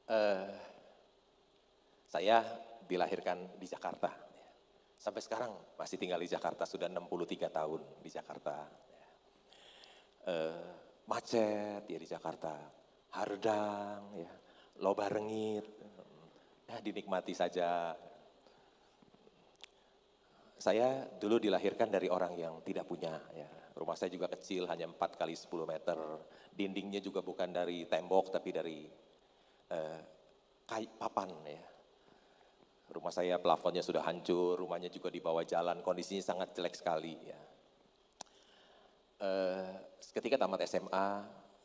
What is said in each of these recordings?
Eh, saya dilahirkan di Jakarta. Sampai sekarang masih tinggal di Jakarta, sudah 63 tahun di Jakarta. Macet ya di Jakarta, hardang, ya, loba rengit, ya dinikmati saja. Saya dulu dilahirkan dari orang yang tidak punya, ya. Rumah saya juga kecil, hanya 4 kali 10 meter. Dindingnya juga bukan dari tembok, tapi dari papan, ya. Rumah saya plafonnya sudah hancur, rumahnya juga di bawah jalan, kondisinya sangat jelek sekali, ya. Ketika tamat SMA,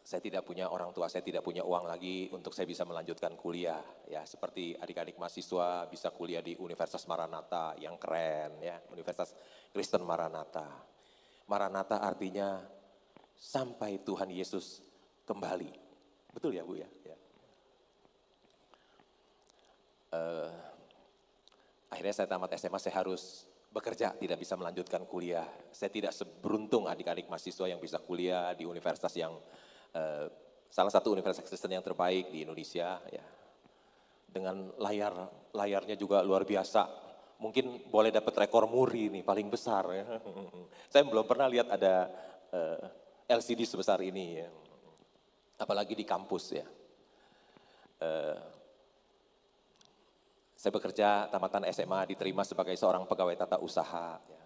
saya tidak punya orang tua, saya tidak punya uang lagi untuk saya bisa melanjutkan kuliah, ya. Seperti adik-adik mahasiswa bisa kuliah di Universitas Maranatha yang keren, ya, Universitas Kristen Maranatha. Maranatha artinya sampai Tuhan Yesus kembali. Betul ya Bu ya? Ya. Akhirnya saya tamat SMA, saya harus bekerja, tidak bisa melanjutkan kuliah. Saya tidak seberuntung adik-adik mahasiswa yang bisa kuliah di universitas yang salah satu universitas Kristen yang terbaik di Indonesia, ya. Dengan layarnya juga luar biasa. Mungkin boleh dapat rekor muri nih, paling besar, ya. Saya belum pernah lihat ada LCD sebesar ini, ya. Apalagi di kampus, ya. Saya bekerja tamatan SMA, diterima sebagai seorang pegawai tata usaha, ya.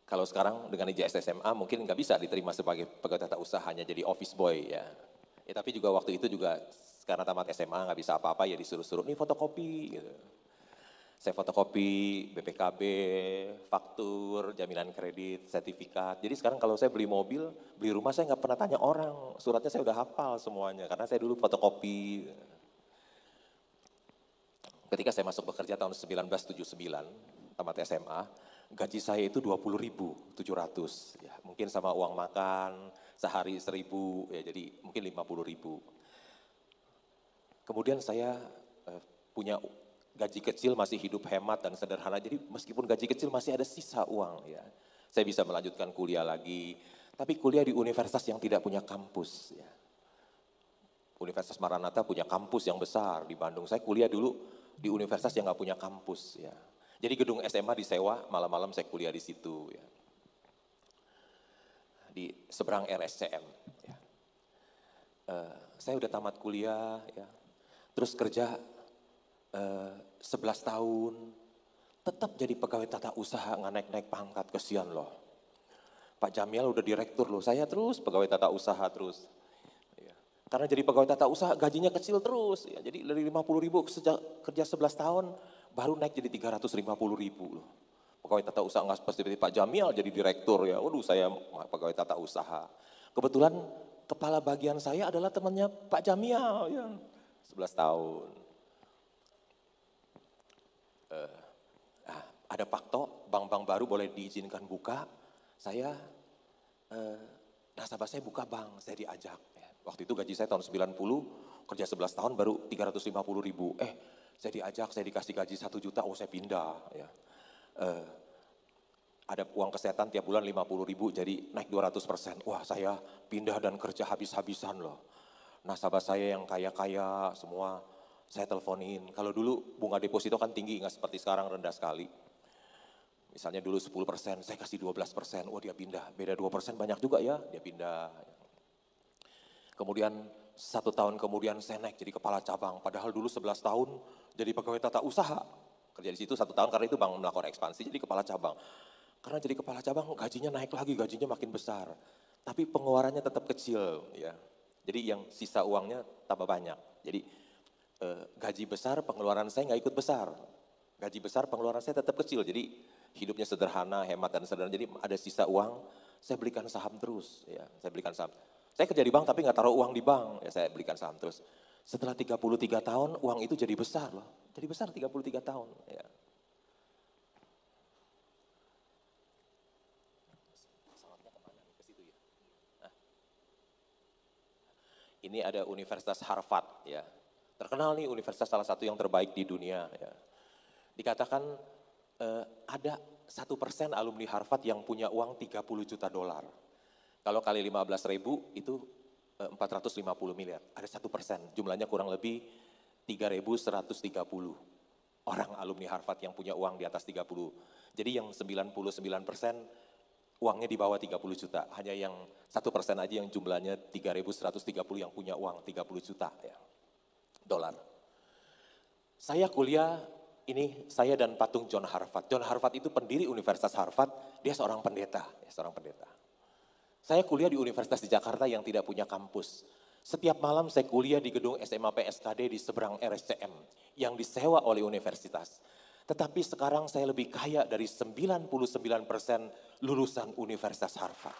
Kalau sekarang dengan ijazah SMA mungkin nggak bisa diterima sebagai pegawai tata usaha, hanya jadi office boy, ya. Ya tapi juga waktu itu juga karena tamat SMA nggak bisa apa-apa, ya disuruh-suruh nih fotokopi, gitu. Saya fotokopi BPKB, faktur, jaminan kredit, sertifikat. Jadi sekarang kalau saya beli mobil, beli rumah, saya nggak pernah tanya orang, suratnya saya udah hafal semuanya karena saya dulu fotokopi. Ketika saya masuk bekerja tahun 1979, tamat SMA, gaji saya itu 20.700, ya. Mungkin sama uang makan, sehari 1.000, ya jadi mungkin 50.000. Kemudian saya punya gaji kecil, masih hidup hemat dan sederhana, jadi meskipun gaji kecil masih ada sisa uang, ya. Saya bisa melanjutkan kuliah lagi, tapi kuliah di universitas yang tidak punya kampus, ya. Universitas Maranatha punya kampus yang besar di Bandung. Saya kuliah dulu di universitas yang nggak punya kampus, ya. Jadi gedung SMA disewa, malam-malam saya kuliah di situ, ya. Di seberang RSCM, ya. Saya udah tamat kuliah, ya. Terus kerja 11 tahun, tetap jadi pegawai tata usaha, nggak naik-naik pangkat, kesian loh. Pak Jamiel udah direktur loh, saya terus pegawai tata usaha terus. Karena jadi pegawai tata usaha gajinya kecil terus, ya. Jadi dari 50.000 sejak kerja 11 tahun baru naik jadi 350.000 loh. Pegawai tata usaha nggak seperti Pak Jamiel jadi direktur, ya. Waduh, saya pegawai tata usaha. Kebetulan kepala bagian saya adalah temannya Pak Jamiel, ya. 11 tahun. Ada pakto, bank-bank baru boleh diizinkan buka. Saya nasabah saya buka bank, saya diajak. Waktu itu gaji saya tahun 90, kerja 11 tahun baru 350.000. Saya diajak, saya dikasih gaji 1 juta, oh saya pindah, ya. Ada uang kesehatan tiap bulan 50.000, jadi naik 200%. Wah, saya pindah dan kerja habis-habisan loh. Nasabah saya yang kaya-kaya semua saya teleponin. Kalau dulu bunga deposito kan tinggi, nggak seperti sekarang, rendah sekali. Misalnya dulu 10%, saya kasih 12%, wah dia pindah. Beda 2% banyak juga ya, dia pindah. Kemudian 1 tahun kemudian saya naik jadi kepala cabang, padahal dulu 11 tahun jadi pegawai tata usaha. Kerja di situ 1 tahun karena itu bank melakukan ekspansi jadi kepala cabang. Karena jadi kepala cabang gajinya naik lagi, gajinya makin besar. Tapi pengeluarannya tetap kecil, ya. Jadi yang sisa uangnya tambah banyak. Jadi gaji besar, pengeluaran saya nggak ikut besar. Gaji besar, pengeluaran saya tetap kecil. Jadi hidupnya sederhana, hemat dan sederhana. Jadi ada sisa uang, saya belikan saham terus, ya. Saya belikan saham. Saya kerja di bank tapi nggak taruh uang di bank, ya saya belikan saham terus. Setelah 33 tahun uang itu jadi besar loh. Jadi besar 33 tahun, ya. Ini ada Universitas Harvard, ya. Terkenal nih universitas salah satu yang terbaik di dunia, ya. Dikatakan ada 1% alumni Harvard yang punya uang 30 juta dolar. Kalau kali 15.000 itu 450 miliar. Ada 1%, jumlahnya kurang lebih 3.130 orang alumni Harvard yang punya uang di atas 30. Jadi yang 99% uangnya di bawah 30 juta. Hanya yang 1% aja yang jumlahnya 3.130 yang punya uang 30 juta ya, dolar. Saya kuliah ini, saya dan patung John Harvard. John Harvard itu pendiri Universitas Harvard, dia seorang pendeta, ya, seorang pendeta. Saya kuliah di Universitas di Jakarta yang tidak punya kampus. Setiap malam saya kuliah di gedung SMA PSKD di seberang RSCM yang disewa oleh universitas. Tetapi sekarang saya lebih kaya dari 99% lulusan Universitas Harvard.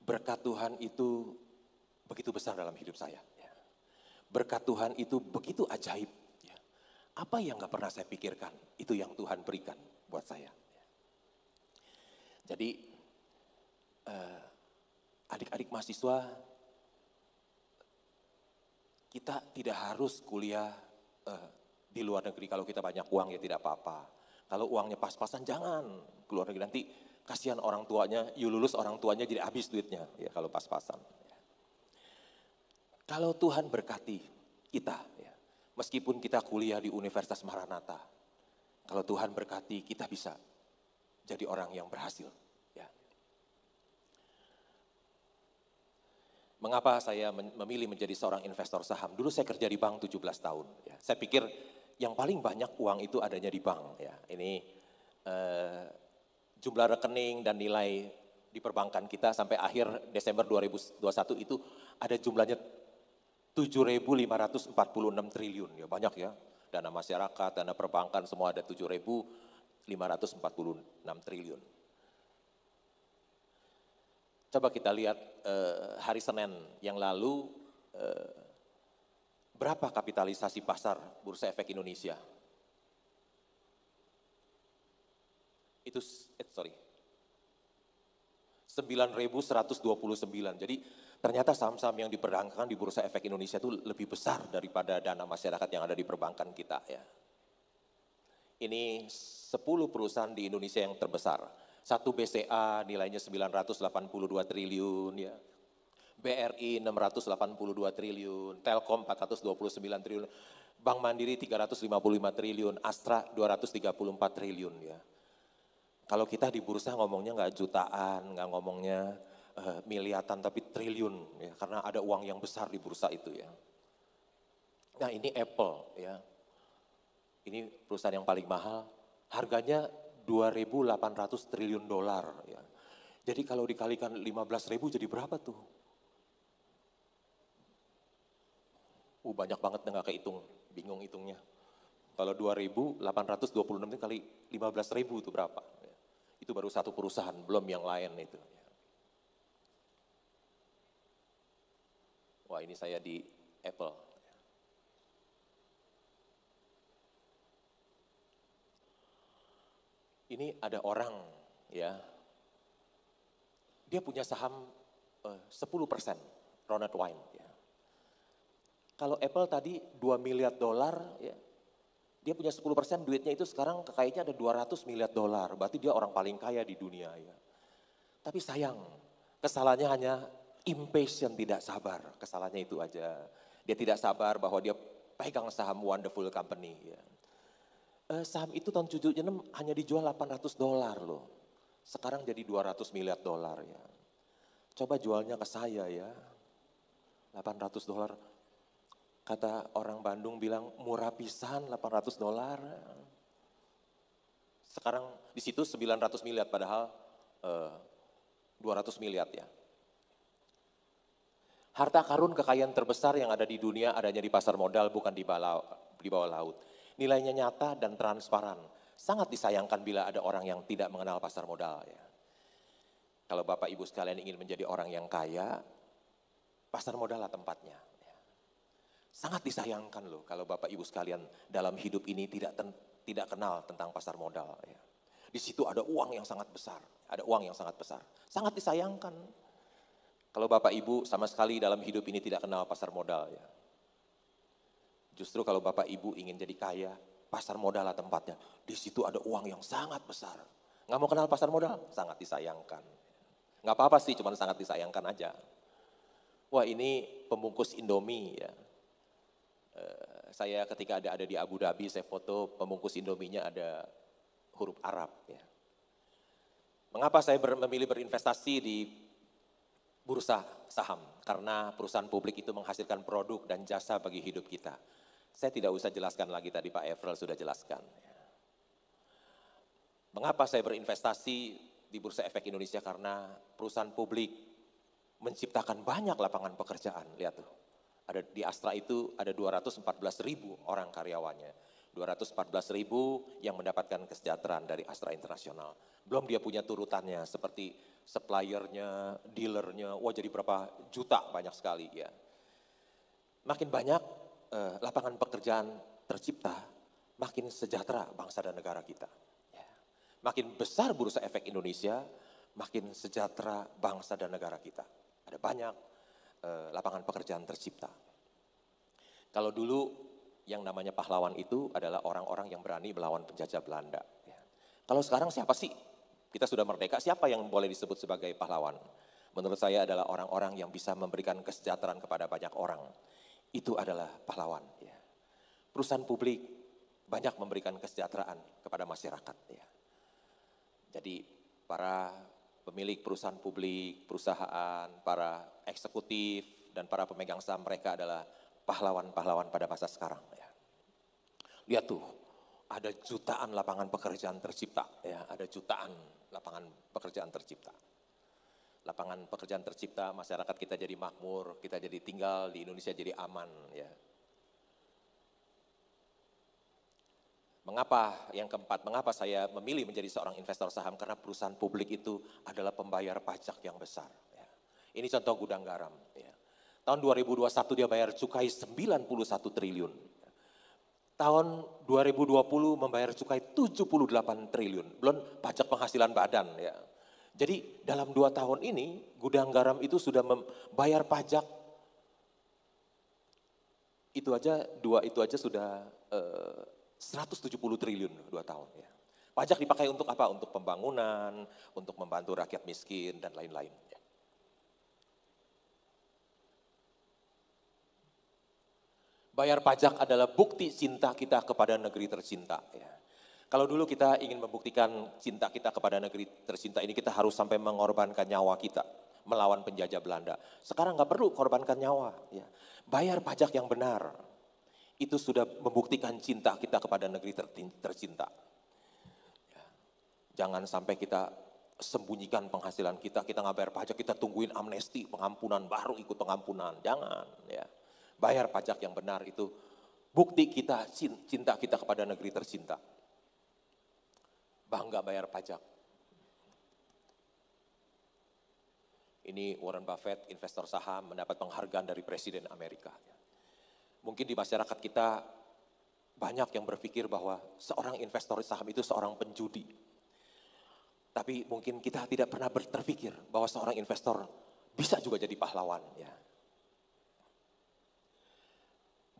Berkat Tuhan itu begitu besar dalam hidup saya. Berkat Tuhan itu begitu ajaib. Apa yang gak pernah saya pikirkan, itu yang Tuhan berikan buat saya. Jadi adik-adik mahasiswa, kita tidak harus kuliah di luar negeri. Kalau kita banyak uang ya tidak apa-apa. Kalau uangnya pas-pasan jangan ke luar negeri. Nanti kasihan orang tuanya, lulus orang tuanya jadi habis duitnya ya kalau pas-pasan. Kalau Tuhan berkati kita, ya, meskipun kita kuliah di Universitas Maranatha, kalau Tuhan berkati kita bisa jadi orang yang berhasil. Ya. Mengapa saya memilih menjadi seorang investor saham? Dulu saya kerja di bank 17 tahun. Ya. Saya pikir yang paling banyak uang itu adanya di bank. Ya. Ini jumlah rekening dan nilai di perbankan kita sampai akhir Desember 2021 itu ada jumlahnya 7.546 triliun. Ya banyak ya. Dana masyarakat, dana perbankan semua ada 7.546 triliun. Coba kita lihat hari Senin yang lalu berapa kapitalisasi pasar Bursa Efek Indonesia? Itu 9.129. Jadi ternyata saham-saham yang diperdagangkan di Bursa Efek Indonesia itu lebih besar daripada dana masyarakat yang ada di perbankan kita ya. Ini 10 perusahaan di Indonesia yang terbesar. Satu BCA nilainya 982 triliun ya. BRI 682 triliun, Telkom 429 triliun, Bank Mandiri 355 triliun, Astra 234 triliun ya. Kalau kita di bursa ngomongnya nggak jutaan, nggak ngomongnya miliaran tapi triliun ya, karena ada uang yang besar di bursa itu ya. Nah ini Apple ya, ini perusahaan yang paling mahal, harganya 2.800 triliun dolar ya. Jadi kalau dikalikan 15.000 jadi berapa tuh? Banyak banget nggak kehitung, bingung hitungnya. Kalau 2.826 kali 15.000 itu berapa? Itu baru satu perusahaan, belum yang lain itu. Wah ini saya di Apple. Ini ada orang ya, dia punya saham 10%, Ronald Wayne. Ya. Kalau Apple tadi 2 miliar dolar, ya, dia punya 10% duitnya itu sekarang kekayanya ada 200 miliar dolar. Berarti dia orang paling kaya di dunia ya. Tapi sayang, kesalahannya hanya impatient, tidak sabar. Kesalahannya itu aja. Dia tidak sabar bahwa dia pegang saham Wonderful Company ya. Saham itu tahun 76 hanya dijual 800 dolar loh. Sekarang jadi 200 miliar dolar ya. Coba jualnya ke saya ya. 800 dolar. Kata orang Bandung bilang murah pisan 800 dolar. Sekarang di situ 900 miliar padahal 200 miliar ya. Harta karun kekayaan terbesar yang ada di dunia adanya di pasar modal bukan di bawah laut. Nilainya nyata dan transparan. Sangat disayangkan bila ada orang yang tidak mengenal pasar modal ya. Kalau Bapak Ibu sekalian ingin menjadi orang yang kaya, pasar modal lah tempatnya. Sangat disayangkan loh kalau Bapak Ibu sekalian dalam hidup ini tidak kenal tentang pasar modal. Ya. Di situ ada uang yang sangat besar, ada uang yang sangat besar. Sangat disayangkan kalau Bapak Ibu sama sekali dalam hidup ini tidak kenal pasar modal. Ya. Justru kalau Bapak Ibu ingin jadi kaya, pasar modal lah tempatnya. Di situ ada uang yang sangat besar. Nggak mau kenal pasar modal? Sangat disayangkan. Nggak apa-apa sih, cuman sangat disayangkan aja. Wah ini pembungkus Indomie ya. Saya ketika ada di Abu Dhabi, saya foto pembungkus Indominya ada huruf Arab ya. Mengapa saya memilih berinvestasi di bursa saham? Karena perusahaan publik itu menghasilkan produk dan jasa bagi hidup kita. Saya tidak usah jelaskan lagi, tadi Pak Efrel sudah jelaskan. Mengapa saya berinvestasi di Bursa Efek Indonesia? Karena perusahaan publik menciptakan banyak lapangan pekerjaan. Lihat tuh, ada di Astra itu ada 214.000 orang karyawannya. 214.000 yang mendapatkan kesejahteraan dari Astra Internasional. Belum dia punya turutannya seperti suppliernya, dealernya, wah jadi berapa juta, banyak sekali ya. Makin banyak lapangan pekerjaan tercipta, makin sejahtera bangsa dan negara kita. Ya. Makin besar Bursa Efek Indonesia, makin sejahtera bangsa dan negara kita. Ada banyak lapangan pekerjaan tercipta. Kalau dulu yang namanya pahlawan itu adalah orang-orang yang berani melawan penjajah Belanda. Ya. Kalau sekarang siapa sih? Kita sudah merdeka, siapa yang boleh disebut sebagai pahlawan? Menurut saya adalah orang-orang yang bisa memberikan kesejahteraan kepada banyak orang. Itu adalah pahlawan. Ya. Perusahaan publik banyak memberikan kesejahteraan kepada masyarakat. Ya. Jadi para pemilik perusahaan publik, perusahaan, para eksekutif, dan para pemegang saham mereka adalah pahlawan-pahlawan pada masa sekarang. Ya. Lihat tuh, ada jutaan lapangan pekerjaan tercipta. Ya, ada jutaan lapangan pekerjaan tercipta. Lapangan pekerjaan tercipta, masyarakat kita jadi makmur, kita jadi tinggal di Indonesia jadi aman. Ya. Mengapa, yang keempat, mengapa saya memilih menjadi seorang investor saham? Karena perusahaan publik itu adalah pembayar pajak yang besar. Ya. Ini contoh Gudang Garam. Ya. Tahun 2021 dia bayar cukai 91 triliun. Tahun 2020 membayar cukai 78 triliun. Belum pajak penghasilan badan ya. Jadi dalam 2 tahun ini Gudang Garam itu sudah membayar pajak. Itu aja sudah 170 triliun 2 tahun ya. Pajak dipakai untuk apa? Untuk pembangunan, untuk membantu rakyat miskin dan lain-lain. Ya. Bayar pajak adalah bukti cinta kita kepada negeri tercinta. Ya. Kalau dulu kita ingin membuktikan cinta kita kepada negeri tercinta ini, kita harus sampai mengorbankan nyawa kita melawan penjajah Belanda. Sekarang nggak perlu korbankan nyawa. Ya. Bayar pajak yang benar, itu sudah membuktikan cinta kita kepada negeri tercinta. Ya. Jangan sampai kita sembunyikan penghasilan kita nggak bayar pajak, kita tungguin amnesti, pengampunan, baru ikut pengampunan. Jangan ya. Bayar pajak yang benar itu bukti kita, cinta kita kepada negeri tercinta. Bangga bayar pajak. Ini Warren Buffett, investor saham, mendapat penghargaan dari Presiden Amerika. Mungkin di masyarakat kita banyak yang berpikir bahwa seorang investor saham itu seorang penjudi. Tapi mungkin kita tidak pernah berpikir bahwa seorang investor bisa juga jadi pahlawan. Ya.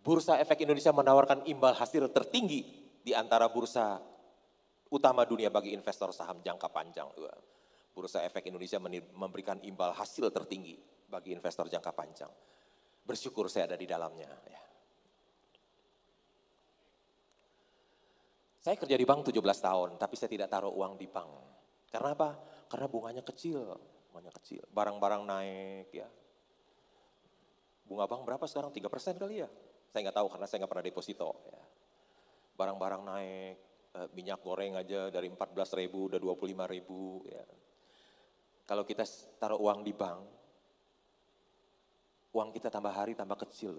Bursa Efek Indonesia menawarkan imbal hasil tertinggi di antara bursa utama dunia bagi investor saham jangka panjang. Bursa Efek Indonesia memberikan imbal hasil tertinggi bagi investor jangka panjang. Bersyukur saya ada di dalamnya. Ya. Saya kerja di bank 17 tahun, tapi saya tidak taruh uang di bank. Karena apa? Karena bunganya kecil. Barang-barang naik ya. Bunga bank berapa sekarang? 3% kali ya? Saya nggak tahu karena saya nggak pernah deposito. Ya. Barang-barang naik, minyak goreng aja dari 14.000 udah 25.000. Ya. Kalau kita taruh uang di bank, uang kita tambah hari tambah kecil.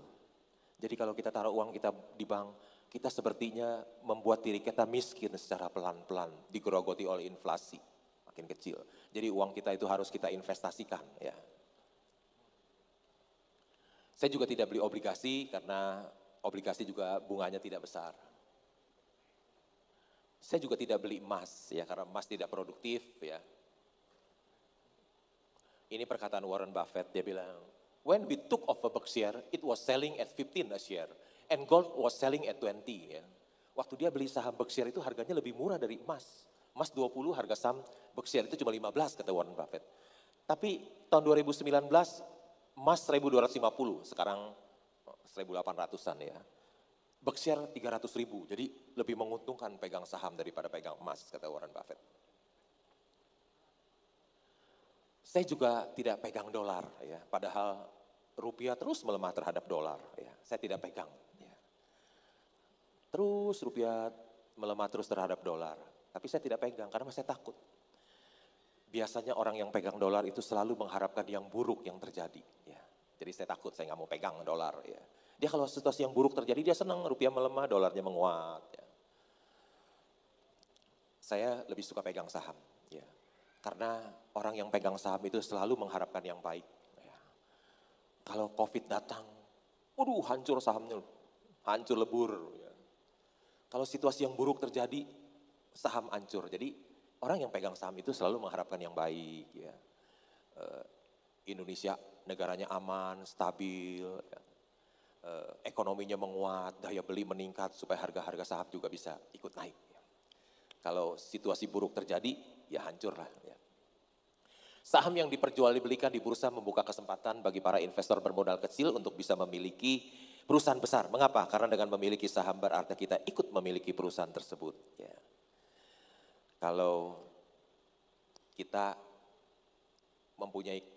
Jadi kalau kita taruh uang kita di bank, kita sepertinya membuat diri kita miskin secara pelan-pelan, digerogoti oleh inflasi, makin kecil. Jadi uang kita itu harus kita investasikan. Ya. Saya juga tidak beli obligasi karena obligasi juga bunganya tidak besar. Saya juga tidak beli emas ya karena emas tidak produktif ya. Ini perkataan Warren Buffett, dia bilang, when we took over Berkshire, it was selling at 15 a share and gold was selling at 20 ya. Waktu dia beli saham Berkshire itu harganya lebih murah dari emas. Emas 20, harga saham Berkshire itu cuma 15 kata Warren Buffett. Tapi tahun 2019 emas 1.250, sekarang 1.800-an ya. Berkshire 300.000, jadi lebih menguntungkan pegang saham daripada pegang emas, kata Warren Buffett. Saya juga tidak pegang dolar ya, padahal rupiah terus melemah terhadap dolar ya. Saya tidak pegang ya. Terus rupiah melemah terus terhadap dolar, tapi saya tidak pegang karena saya takut. Biasanya orang yang pegang dolar itu selalu mengharapkan yang buruk yang terjadi ya. Jadi saya takut, saya nggak mau pegang dolar ya. Dia kalau situasi yang buruk terjadi dia senang, rupiah melemah, dolarnya menguat ya. Saya lebih suka pegang saham ya. Karena orang yang pegang saham itu selalu mengharapkan yang baik ya. Kalau Covid datang, waduh hancur sahamnya, hancur lebur ya. Kalau situasi yang buruk terjadi, saham hancur. Jadi orang yang pegang saham itu selalu mengharapkan yang baik ya. Indonesia negaranya aman, stabil, ya. Ekonominya menguat, daya beli meningkat supaya harga-harga saham juga bisa ikut naik. Ya. Kalau situasi buruk terjadi, ya hancur lah. Ya. Saham yang diperjualbelikan di bursa membuka kesempatan bagi para investor bermodal kecil untuk bisa memiliki perusahaan besar. Mengapa? Karena dengan memiliki saham berarti kita ikut memiliki perusahaan tersebut. Ya. Kalau kita mempunyai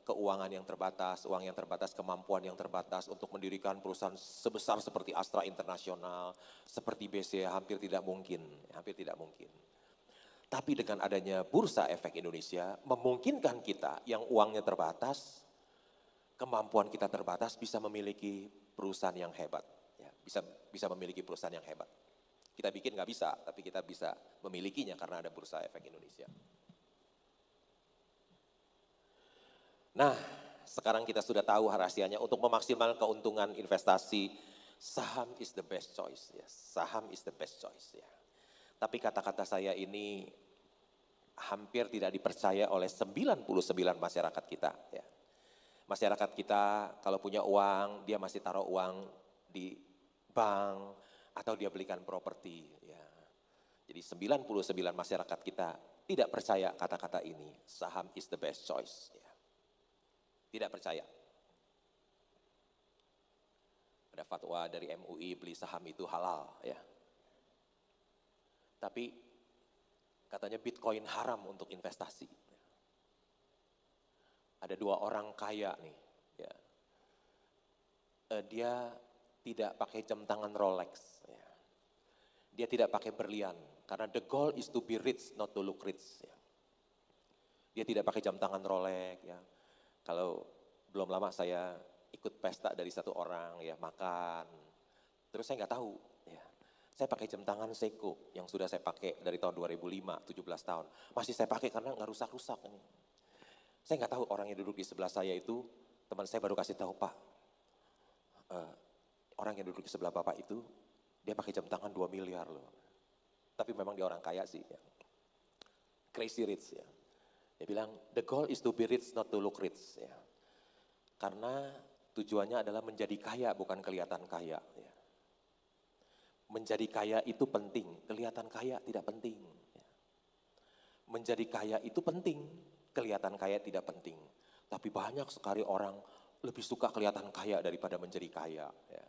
keuangan yang terbatas, uang yang terbatas, kemampuan yang terbatas untuk mendirikan perusahaan sebesar seperti Astra Internasional, seperti BCA hampir tidak mungkin, hampir tidak mungkin. Tapi dengan adanya Bursa Efek Indonesia memungkinkan kita yang uangnya terbatas, kemampuan kita terbatas bisa memiliki perusahaan yang hebat, ya, bisa memiliki perusahaan yang hebat. Kita bikin nggak bisa, tapi kita bisa memilikinya karena ada Bursa Efek Indonesia. Nah, sekarang kita sudah tahu rahasianya untuk memaksimalkan keuntungan investasi, saham is the best choice. Ya. Saham is the best choice. Ya. Tapi kata-kata saya ini hampir tidak dipercaya oleh 99 masyarakat kita. Ya. Masyarakat kita kalau punya uang, dia masih taruh uang di bank atau dia belikan properti. Ya. Jadi 99 masyarakat kita tidak percaya kata-kata ini, saham is the best choice. Ya. Tidak percaya. Ada fatwa dari MUI beli saham itu halal ya. Tapi katanya Bitcoin haram untuk investasi. Ada dua orang kaya nih ya. Dia tidak pakai jam tangan Rolex ya. Dia tidak pakai berlian karena the goal is to be rich not to look rich ya. Dia tidak pakai jam tangan Rolex ya. Kalau belum lama saya ikut pesta dari satu orang ya, makan. Terus saya nggak tahu ya. Saya pakai jam tangan Seiko yang sudah saya pakai dari tahun 2005, 17 tahun. Masih saya pakai karena nggak rusak-rusak. Saya nggak tahu orang yang duduk di sebelah saya itu, teman saya baru kasih tahu, Pak, orang yang duduk di sebelah Bapak itu, dia pakai jam tangan 2 miliar loh. Tapi memang dia orang kaya sih ya. Crazy rich ya. Dia bilang, the goal is to be rich, not to look rich. Ya. Karena tujuannya adalah menjadi kaya, bukan kelihatan kaya. Ya. Menjadi kaya itu penting, kelihatan kaya tidak penting. Ya. Menjadi kaya itu penting, kelihatan kaya tidak penting. Tapi banyak sekali orang lebih suka kelihatan kaya daripada menjadi kaya. Ya.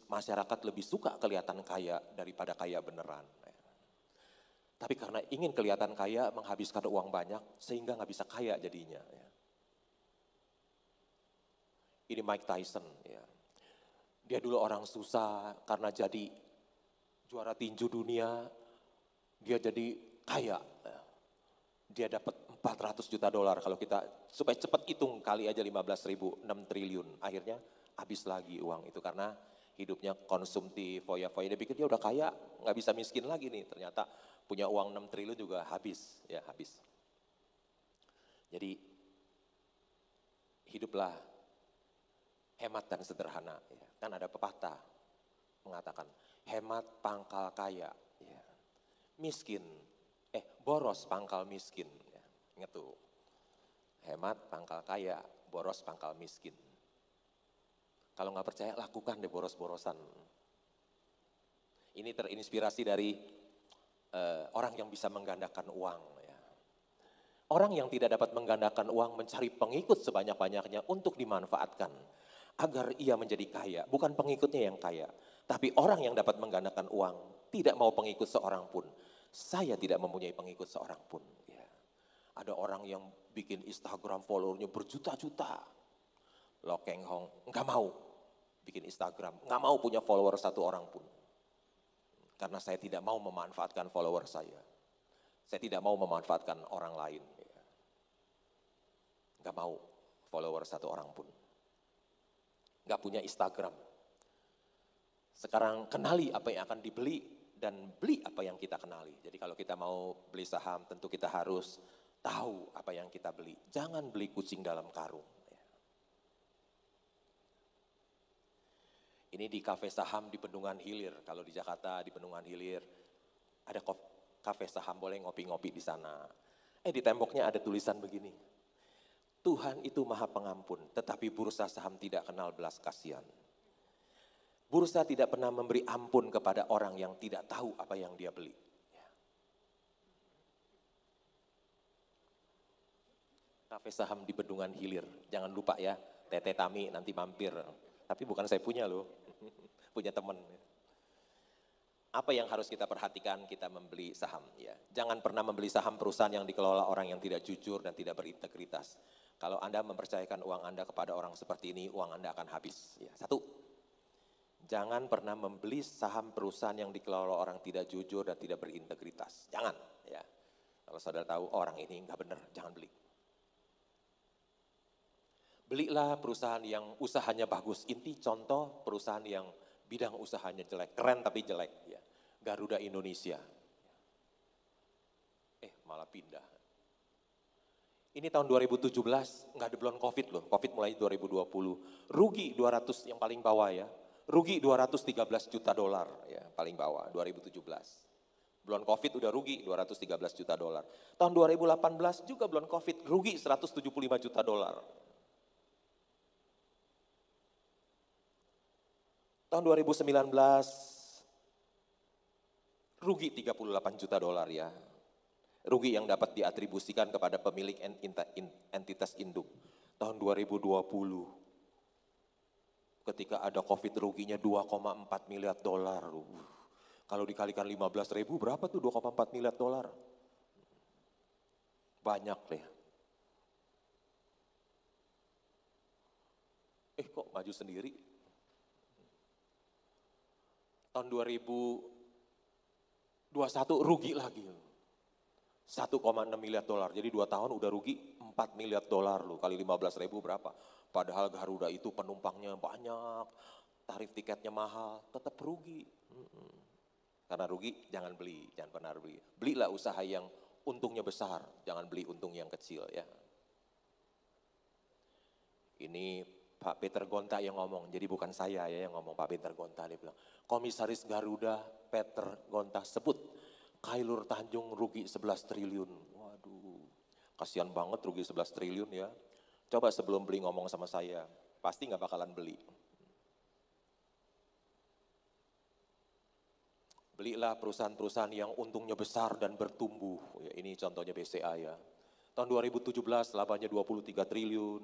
Masyarakat lebih suka kelihatan kaya daripada kaya beneran. Ya. Tapi karena ingin kelihatan kaya, menghabiskan uang banyak, sehingga nggak bisa kaya jadinya. Ya. Ini Mike Tyson. Ya. Dia dulu orang susah, karena jadi juara tinju dunia, dia jadi kaya. Ya. Dia dapat 400 juta dolar, kalau kita supaya cepat hitung kali aja 15.000, 6 triliun. Akhirnya habis lagi uang itu karena hidupnya konsumtif, foya-foya. Dia pikir dia udah kaya, nggak bisa miskin lagi nih. Ternyata punya uang 6 triliun juga habis, ya habis. Jadi hiduplah hemat dan sederhana. Ya. Kan ada pepatah mengatakan hemat pangkal kaya, ya. Boros pangkal miskin. Ya. Ingat tuh, hemat pangkal kaya, boros pangkal miskin. Kalau nggak percaya lakukan deh boros-borosan. Ini terinspirasi dari orang yang bisa menggandakan uang. Ya. Orang yang tidak dapat menggandakan uang mencari pengikut sebanyak-banyaknya untuk dimanfaatkan agar ia menjadi kaya. Bukan pengikutnya yang kaya, tapi orang yang dapat menggandakan uang tidak mau pengikut seorang pun. Saya tidak mempunyai pengikut seorang pun. Ya. Ada orang yang bikin Instagram followernya berjuta-juta. Lo Keng Hong nggak mau bikin Instagram, nggak mau punya follower satu orang pun. Karena saya tidak mau memanfaatkan follower saya. Saya tidak mau memanfaatkan orang lain. Nggak mau follower satu orang pun. Nggak punya Instagram. Sekarang kenali apa yang akan dibeli dan beli apa yang kita kenali. Jadi kalau kita mau beli saham tentu kita harus tahu apa yang kita beli. Jangan beli kucing dalam karung. Ini di kafe saham di Bendungan Hilir. Kalau di Jakarta di Bendungan Hilir ada kafe saham, boleh ngopi-ngopi di sana. Di temboknya ada tulisan begini. Tuhan itu maha pengampun, tetapi bursa saham tidak kenal belas kasihan. Bursa tidak pernah memberi ampun kepada orang yang tidak tahu apa yang dia beli. Kafe saham di Bendungan Hilir, jangan lupa ya, Tete Tami nanti mampir. Tapi bukan saya punya loh, punya teman. Apa yang harus kita perhatikan kita membeli saham? Ya, jangan pernah membeli saham perusahaan yang dikelola orang yang tidak jujur dan tidak berintegritas. Kalau Anda mempercayakan uang Anda kepada orang seperti ini, uang Anda akan habis. Ya, satu, jangan pernah membeli saham perusahaan yang dikelola orang tidak jujur dan tidak berintegritas. Jangan. Ya, kalau saudara tahu orang ini nggak benar, jangan beli. Belilah perusahaan yang usahanya bagus. Inti contoh perusahaan yang bidang usahanya jelek, keren tapi jelek. Ya. Garuda Indonesia. Malah pindah. Ini tahun 2017, nggak ada belum COVID loh. COVID mulai 2020. Rugi 200 yang paling bawah ya. Rugi 213 juta dolar ya, paling bawah 2017. Belum COVID udah rugi 213 juta dolar. Tahun 2018 juga belum COVID, rugi 175 juta dolar. Tahun 2019 rugi 38 juta dolar ya. Rugi yang dapat diatribusikan kepada pemilik entitas induk. Tahun 2020 ketika ada COVID ruginya 2,4 miliar dolar. Kalau dikalikan 15.000 berapa tuh 2,4 miliar dolar? Banyak deh. Kok maju sendiri? Tahun 2021 rugi lagi. 1,6 miliar dolar. Jadi 2 tahun udah rugi 4 miliar dolar loh. Kali 15.000 berapa? Padahal Garuda itu penumpangnya banyak, tarif tiketnya mahal, tetap rugi. Karena rugi jangan beli, jangan pernah beli. Belilah usaha yang untungnya besar, jangan beli untung yang kecil ya. Ini Pak Peter Gonta yang ngomong, jadi bukan saya ya yang ngomong, Pak Peter Gonta dia bilang, Komisaris Garuda Peter Gonta sebut Khairul Tanjung rugi 11 triliun. Waduh, kasihan banget rugi 11 triliun ya. Coba sebelum beli ngomong sama saya, pasti nggak bakalan beli. Belilah perusahaan-perusahaan yang untungnya besar dan bertumbuh. Ya, ini contohnya BCA ya. Tahun 2017 labanya 23 triliun,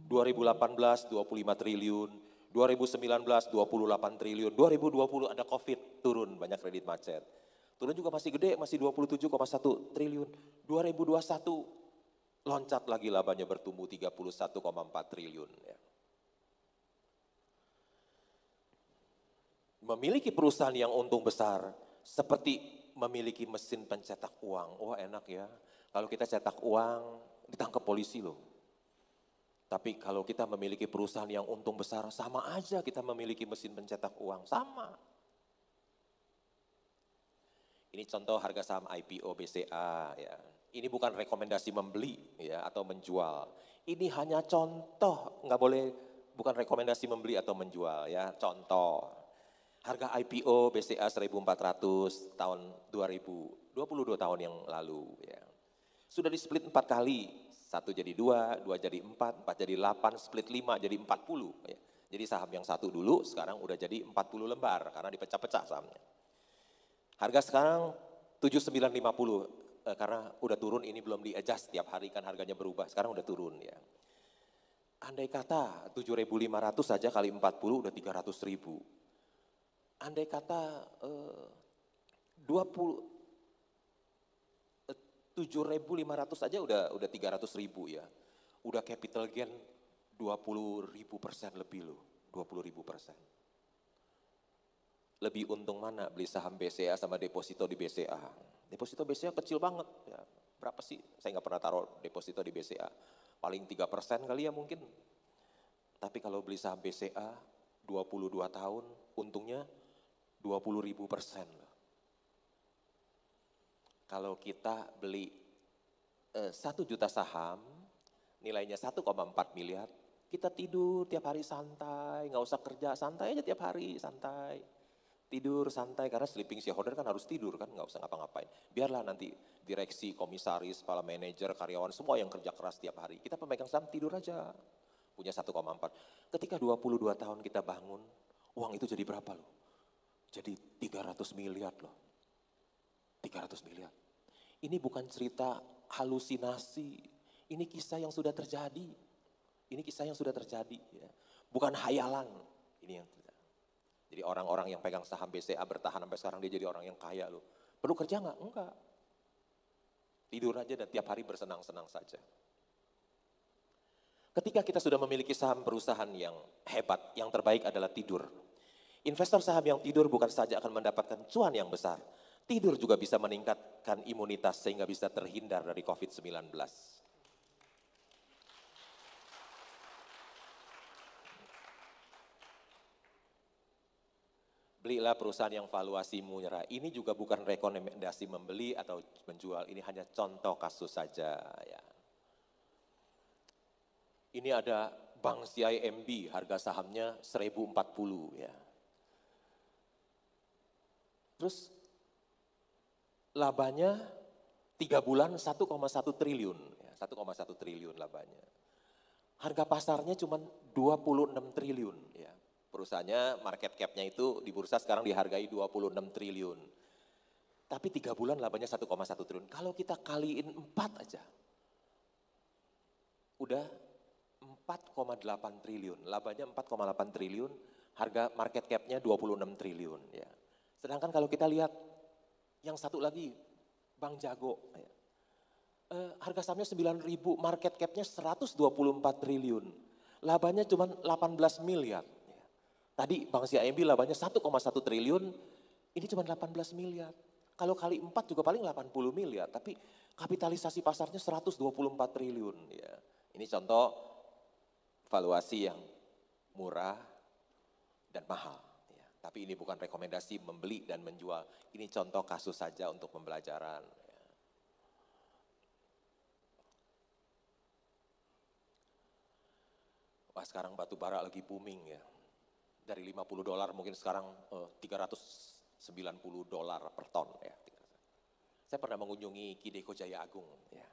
2018 25 triliun, 2019 28 triliun, 2020 ada COVID, turun banyak kredit macet. Turun juga masih gede, masih 27,1 triliun. 2021 loncat lagi labanya bertumbuh 31,4 triliun. Ya. Memiliki perusahaan yang untung besar, seperti memiliki mesin pencetak uang. Wah enak ya. Kalau kita cetak uang, ditangkap polisi loh. Tapi kalau kita memiliki perusahaan yang untung besar, sama aja kita memiliki mesin pencetak uang. Sama. Ini contoh harga saham IPO BCA ya. Ini bukan rekomendasi membeli ya atau menjual. Ini hanya contoh, nggak boleh bukan rekomendasi membeli atau menjual ya, contoh. Harga IPO BCA 1.400 tahun 2022 tahun yang lalu ya. Sudah di split 4 kali, 1 jadi 2, 2 jadi 4, 4 jadi 8, split 5 jadi 40 ya. Jadi saham yang satu dulu sekarang udah jadi 40 lembar karena dipecah-pecah sahamnya. Harga sekarang 7950, karena udah turun, ini belum di-adjust tiap hari kan harganya berubah, sekarang udah turun ya. Andai kata 7.500 saja kali 40 udah 300.000. Andai kata 7.500 aja udah 300.000 ya. Udah capital gain 20.000% lebih loh, 20.000%. Lebih untung mana beli saham BCA sama deposito di BCA? Deposito BCA kecil banget ya. Berapa sih? Saya nggak pernah taruh deposito di BCA. Paling 3% kali ya mungkin. Tapi kalau beli saham BCA 22 tahun untungnya 20.000% loh. Kalau kita beli 1 juta saham, nilainya 1,4 miliar, kita tidur tiap hari santai, nggak usah kerja, santai aja tiap hari, santai. Tidur santai, karena sleeping shareholder kan harus tidur kan, nggak usah ngapa-ngapain. Biarlah nanti direksi, komisaris, kepala manajer, karyawan, semua yang kerja keras tiap hari. Kita pemegang saham tidur aja, punya 1,4. Ketika 22 tahun kita bangun, uang itu jadi berapa loh? Jadi 300 miliar loh. 300 miliar. Ini bukan cerita halusinasi, ini kisah yang sudah terjadi. Ini kisah yang sudah terjadi, ya. Bukan hayalan. Ini yang terjadi. Jadi orang-orang yang pegang saham BCA bertahan sampai sekarang dia jadi orang yang kaya loh. Perlu kerja nggak? Enggak. Tidur aja dan tiap hari bersenang-senang saja. Ketika kita sudah memiliki saham perusahaan yang hebat, yang terbaik adalah tidur. Investor saham yang tidur bukan saja akan mendapatkan cuan yang besar, tidur juga bisa meningkatkan imunitas sehingga bisa terhindar dari COVID-19. Belilah perusahaan yang valuasimu murah. Ini juga bukan rekomendasi membeli atau menjual, ini hanya contoh kasus saja ya. Ini ada Bank CIMB, harga sahamnya 1040 ya. Terus labanya 3 bulan 1,1 triliun, ya, 1,1 triliun labanya. Harga pasarnya cuma 26 triliun ya. Perusahaannya market cap-nya itu di bursa sekarang dihargai 26 triliun. Tapi 3 bulan labanya 1,1 triliun. Kalau kita kaliin 4 aja, udah 4,8 triliun. Labanya 4,8 triliun, harga market cap-nya 26 triliun. Ya. Sedangkan kalau kita lihat yang satu lagi, Bank Jago. Ya. Harga sahamnya 9.000, market cap-nya 124 triliun. Labanya cuma 18 miliar. Tadi Bank CIMB labanya 1,1 triliun, ini cuma 18 miliar. Kalau kali 4 juga paling 80 miliar, tapi kapitalisasi pasarnya 124 triliun. Ya. Ini contoh valuasi yang murah dan mahal. Ya. Tapi ini bukan rekomendasi membeli dan menjual, ini contoh kasus saja untuk pembelajaran. Ya. Wah, sekarang batu bara lagi booming ya. Dari 50 dolar mungkin sekarang 390 dolar per ton ya. Saya pernah mengunjungi Kideko Jaya Agung ya.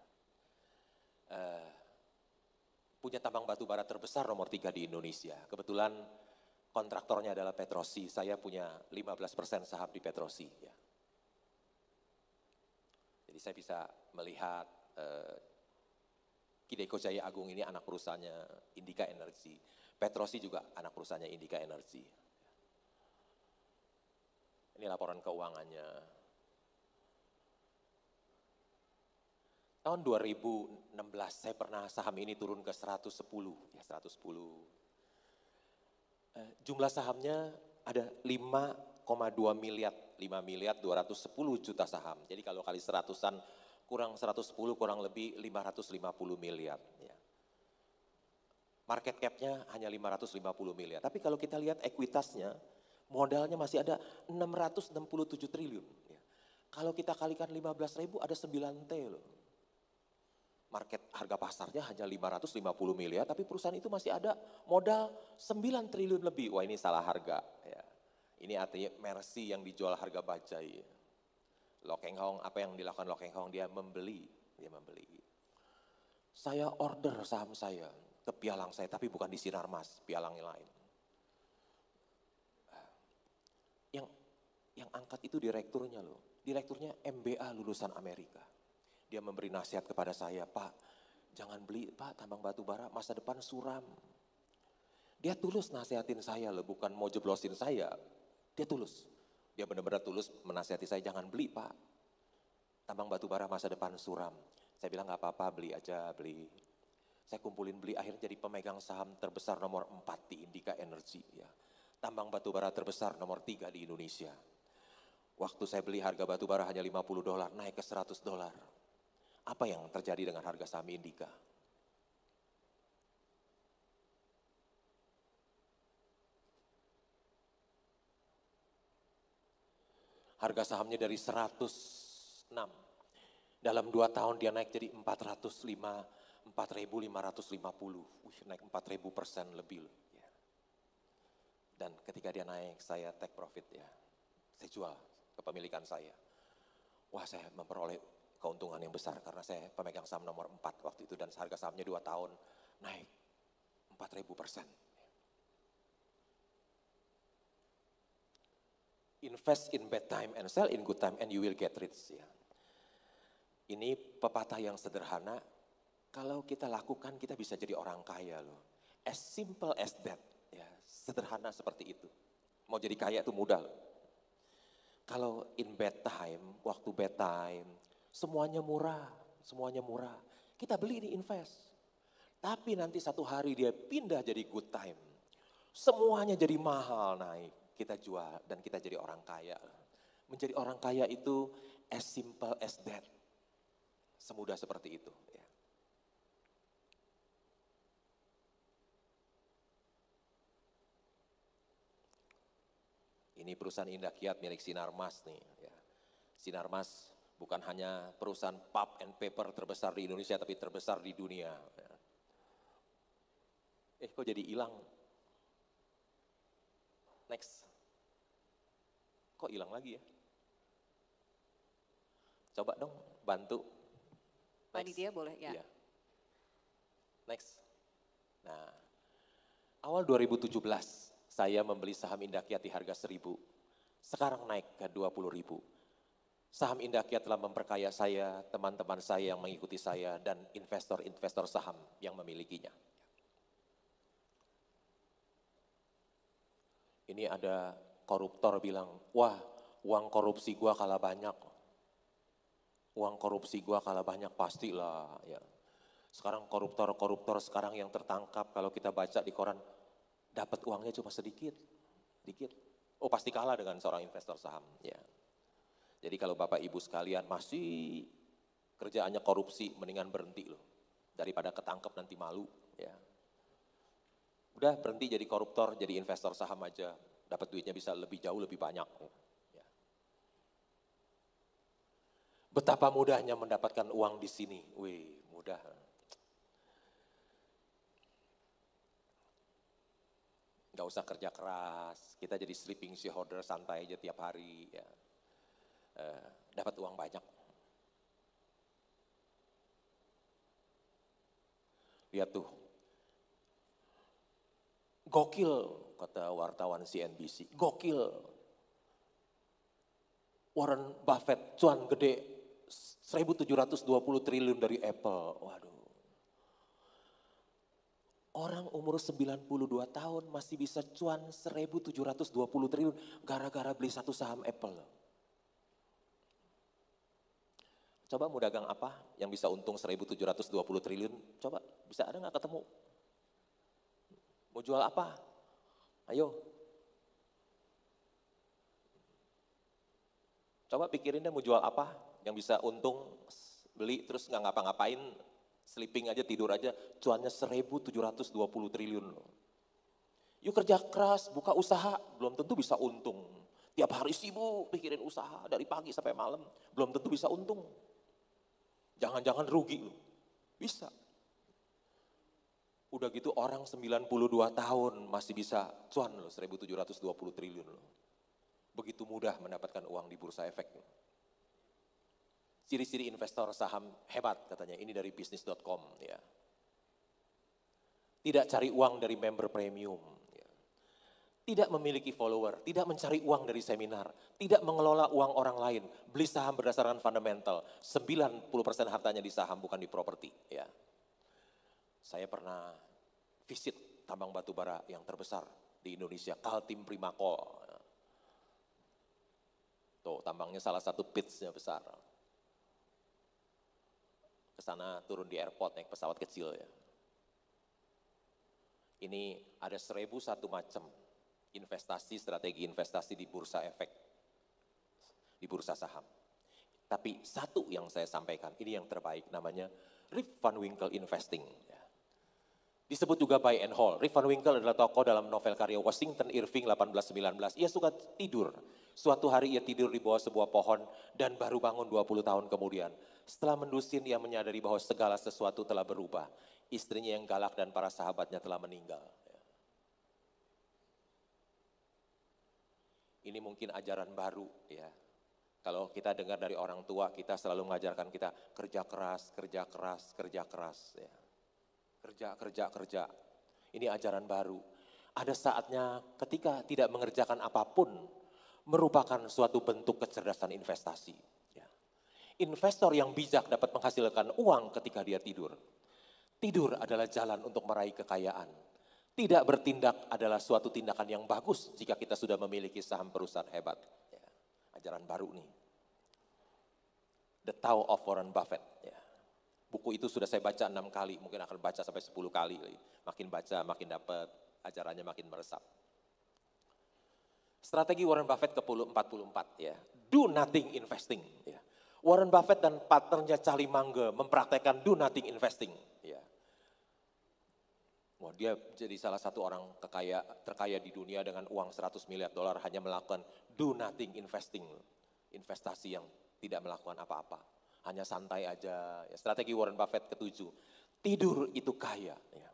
Punya tambang batu bara terbesar nomor 3 di Indonesia. Kebetulan kontraktornya adalah Petrosi, saya punya 15% saham di Petrosi ya. Jadi saya bisa melihat Kideko Jaya Agung ini anak perusahaannya Indika Energy. Petrosi juga anak perusahaannya Indika Energy. Ini laporan keuangannya. Tahun 2016 saya pernah saham ini turun ke 110, ya 110. Jumlah sahamnya ada 5,2 miliar, 5 miliar 210 juta saham. Jadi kalau kali 100-an kurang 110 kurang lebih 550 miliar. Ya. Market cap-nya hanya 550 miliar. Tapi kalau kita lihat ekuitasnya, modalnya masih ada 667 triliun. Ya. Kalau kita kalikan 15.000 ada 9T loh. Market harga pasarnya hanya 550 miliar, tapi perusahaan itu masih ada modal 9 triliun lebih. Wah, ini salah harga. Ya. Ini artinya Mercy yang dijual harga bajai. Lokeng Hong, apa yang dilakukan Lokeng Hong? Dia membeli. Saya order saham saya ke pialang saya, tapi bukan di Sinarmas, pialang yang lain. Yang angkat itu direkturnya loh. Direkturnya MBA lulusan Amerika. Dia memberi nasihat kepada saya, Pak, jangan beli Pak tambang batu bara, masa depan suram. Dia tulus nasihatin saya loh, bukan mau jeblosin saya. Dia tulus. Dia benar-benar tulus menasihati saya, jangan beli Pak. Tambang batu bara masa depan suram. Saya bilang gak apa-apa, beli aja, beli. Saya kumpulin beli, akhirnya jadi pemegang saham terbesar nomor 4 di Indika Energy. Ya. Tambang batu bara terbesar nomor 3 di Indonesia. Waktu saya beli harga batu bara hanya $50, naik ke $100. Apa yang terjadi dengan harga saham Indika? Harga sahamnya dari 106. Dalam 2 tahun dia naik jadi 4.550. Naik 4.000% lebih loh. Ya. Dan ketika dia naik, saya take profit ya. Saya jual kepemilikan saya. Wah, saya memperoleh keuntungan yang besar karena saya pemegang saham nomor 4 waktu itu dan harga sahamnya 2 tahun naik 4.000%. Invest in bad time and sell in good time and you will get rich. Ya. Ini pepatah yang sederhana, kalau kita lakukan kita bisa jadi orang kaya loh. As simple as that, ya, sederhana seperti itu. Mau jadi kaya itu mudah loh. Kalau in bad time, waktu bad time, semuanya murah, semuanya murah. Kita beli ini invest. Tapi nanti satu hari dia pindah jadi good time. Semuanya jadi mahal naik, kita jual dan kita jadi orang kaya. Menjadi orang kaya itu as simple as that. Semudah seperti itu. Ya. Ini perusahaan Indah Kiat milik Sinarmas nih. Ya. Sinarmas bukan hanya perusahaan pulp and paper terbesar di Indonesia, tapi terbesar di dunia. Ya. Kok jadi hilang? Next. Kok hilang lagi ya? Coba dong bantu. Panitia boleh ya. Iya. Next. Nah, awal 2017 saya membeli saham Indah Kiat di harga 1.000. Sekarang naik ke 20.000. Saham Indah Kiat telah memperkaya saya, teman-teman saya yang mengikuti saya, dan investor-investor saham yang memilikinya. Ini ada koruptor bilang, wah uang korupsi gua kalah banyak. Uang korupsi gua kalah banyak, pastilah. Ya. Sekarang koruptor-koruptor sekarang yang tertangkap, kalau kita baca di koran, dapat uangnya cuma sedikit. Dikit. Oh pasti kalah dengan seorang investor saham. Ya. Jadi kalau Bapak Ibu sekalian masih kerjaannya korupsi, mendingan berhenti loh. Daripada ketangkep nanti malu. Ya. Udah berhenti jadi koruptor, jadi investor saham aja. Dapat duitnya bisa lebih jauh, lebih banyak. Ya. Betapa mudahnya mendapatkan uang di sini. Wih, mudah. Nggak usah kerja keras, kita jadi sleeping shareholder santai aja tiap hari. Ya. Dapat uang banyak. Lihat tuh. Gokil, kata wartawan CNBC. Gokil. Warren Buffett, cuan gede 1.720 triliun dari Apple. Waduh. Orang umur 92 tahun masih bisa cuan 1.720 triliun gara-gara beli satu saham Apple. Coba mau dagang apa yang bisa untung 1.720 triliun? Coba, bisa ada nggak ketemu? Mau jual apa? Ayo. Coba pikirin deh mau jual apa yang bisa untung, beli terus nggak ngapa-ngapain, sleeping aja, tidur aja, cuannya 1.720 triliun. Yuk kerja keras, buka usaha, belum tentu bisa untung. Tiap hari sibuk pikirin usaha dari pagi sampai malam, belum tentu bisa untung. Jangan-jangan rugi loh, bisa. Udah gitu orang 92 tahun masih bisa cuan loh 1.720 triliun loh. Begitu mudah mendapatkan uang di bursa efek. Ciri-ciri investor saham hebat katanya, ini dari bisnis.com ya. Tidak cari uang dari member premium. Ya. tidak memiliki follower, tidak mencari uang dari seminar, tidak mengelola uang orang lain, beli saham berdasarkan fundamental, 90% hartanya di saham bukan di properti. Ya. Saya pernah visit tambang batu bara yang terbesar di Indonesia, Kaltim Primakol. Tuh, tambangnya salah satu pitsnya besar. Ke sana turun di airport naik pesawat kecil ya. Ini ada 1001 macam investasi, strategi investasi di bursa efek, di bursa saham. Tapi satu yang saya sampaikan, ini yang terbaik, namanya Rip Van Winkle Investing. Disebut juga buy and hold. Rip Van Winkle adalah tokoh dalam novel karya Washington Irving 1819. Ia suka tidur. Suatu hari ia tidur di bawah sebuah pohon dan baru bangun 20 tahun kemudian. Setelah mendusin ia menyadari bahwa segala sesuatu telah berubah. Istrinya yang galak dan para sahabatnya telah meninggal. Ini mungkin ajaran baru ya. Kalau kita dengar dari orang tua, kita selalu mengajarkan kita kerja keras, kerja keras, kerja keras. Ya. Kerja. Ini ajaran baru. Ada saatnya ketika tidak mengerjakan apapun, merupakan suatu bentuk kecerdasan investasi. Ya. Investor yang bijak dapat menghasilkan uang ketika dia tidur. Tidur adalah jalan untuk meraih kekayaan. Tidak bertindak adalah suatu tindakan yang bagus jika kita sudah memiliki saham perusahaan hebat. Ya. Ajaran baru nih. The Tao of Warren Buffett. Ya. Buku itu sudah saya baca 6 kali, mungkin akan baca sampai 10 kali. Makin baca, makin dapat, ajarannya makin meresap. Strategi Warren Buffett ke-44 ya. Do nothing investing. Ya. Warren Buffett dan partnernya Charlie Munger mempraktekkan do nothing investing. Ya. Wah, dia jadi salah satu orang terkaya di dunia dengan uang $100 miliar hanya melakukan do nothing investing. Investasi yang tidak melakukan apa-apa. Hanya santai aja. Ya, strategi Warren Buffett ke-7. Tidur itu kaya. Ya.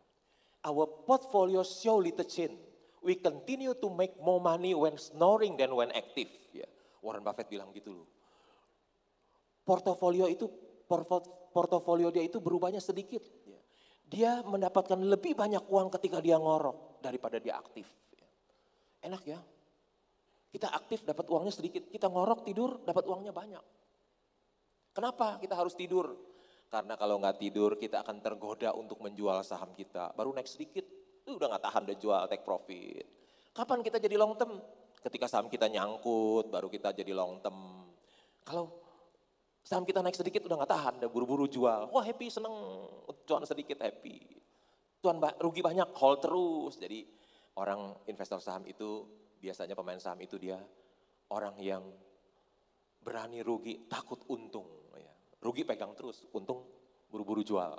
Our portfolio show little change. We continue to make more money when snoring than when active. Ya. Warren Buffett bilang gitu loh. Portofolio dia itu berubahnya sedikit. Ya. Dia mendapatkan lebih banyak uang ketika dia ngorok daripada dia aktif. Ya. Enak ya. Kita aktif dapat uangnya sedikit. Kita ngorok tidur dapat uangnya banyak. Kenapa kita harus tidur? Karena kalau nggak tidur kita akan tergoda untuk menjual saham kita. Baru naik sedikit, udah nggak tahan udah jual, take profit. Kapan kita jadi long term? Ketika saham kita nyangkut, baru kita jadi long term. Kalau saham kita naik sedikit udah nggak tahan, udah buru-buru jual. Wah happy, seneng, cuan sedikit happy. Cuan rugi banyak, hold terus. Jadi orang investor saham itu, biasanya pemain saham itu dia orang yang berani rugi, takut untung. Rugi pegang terus, untung buru-buru jual.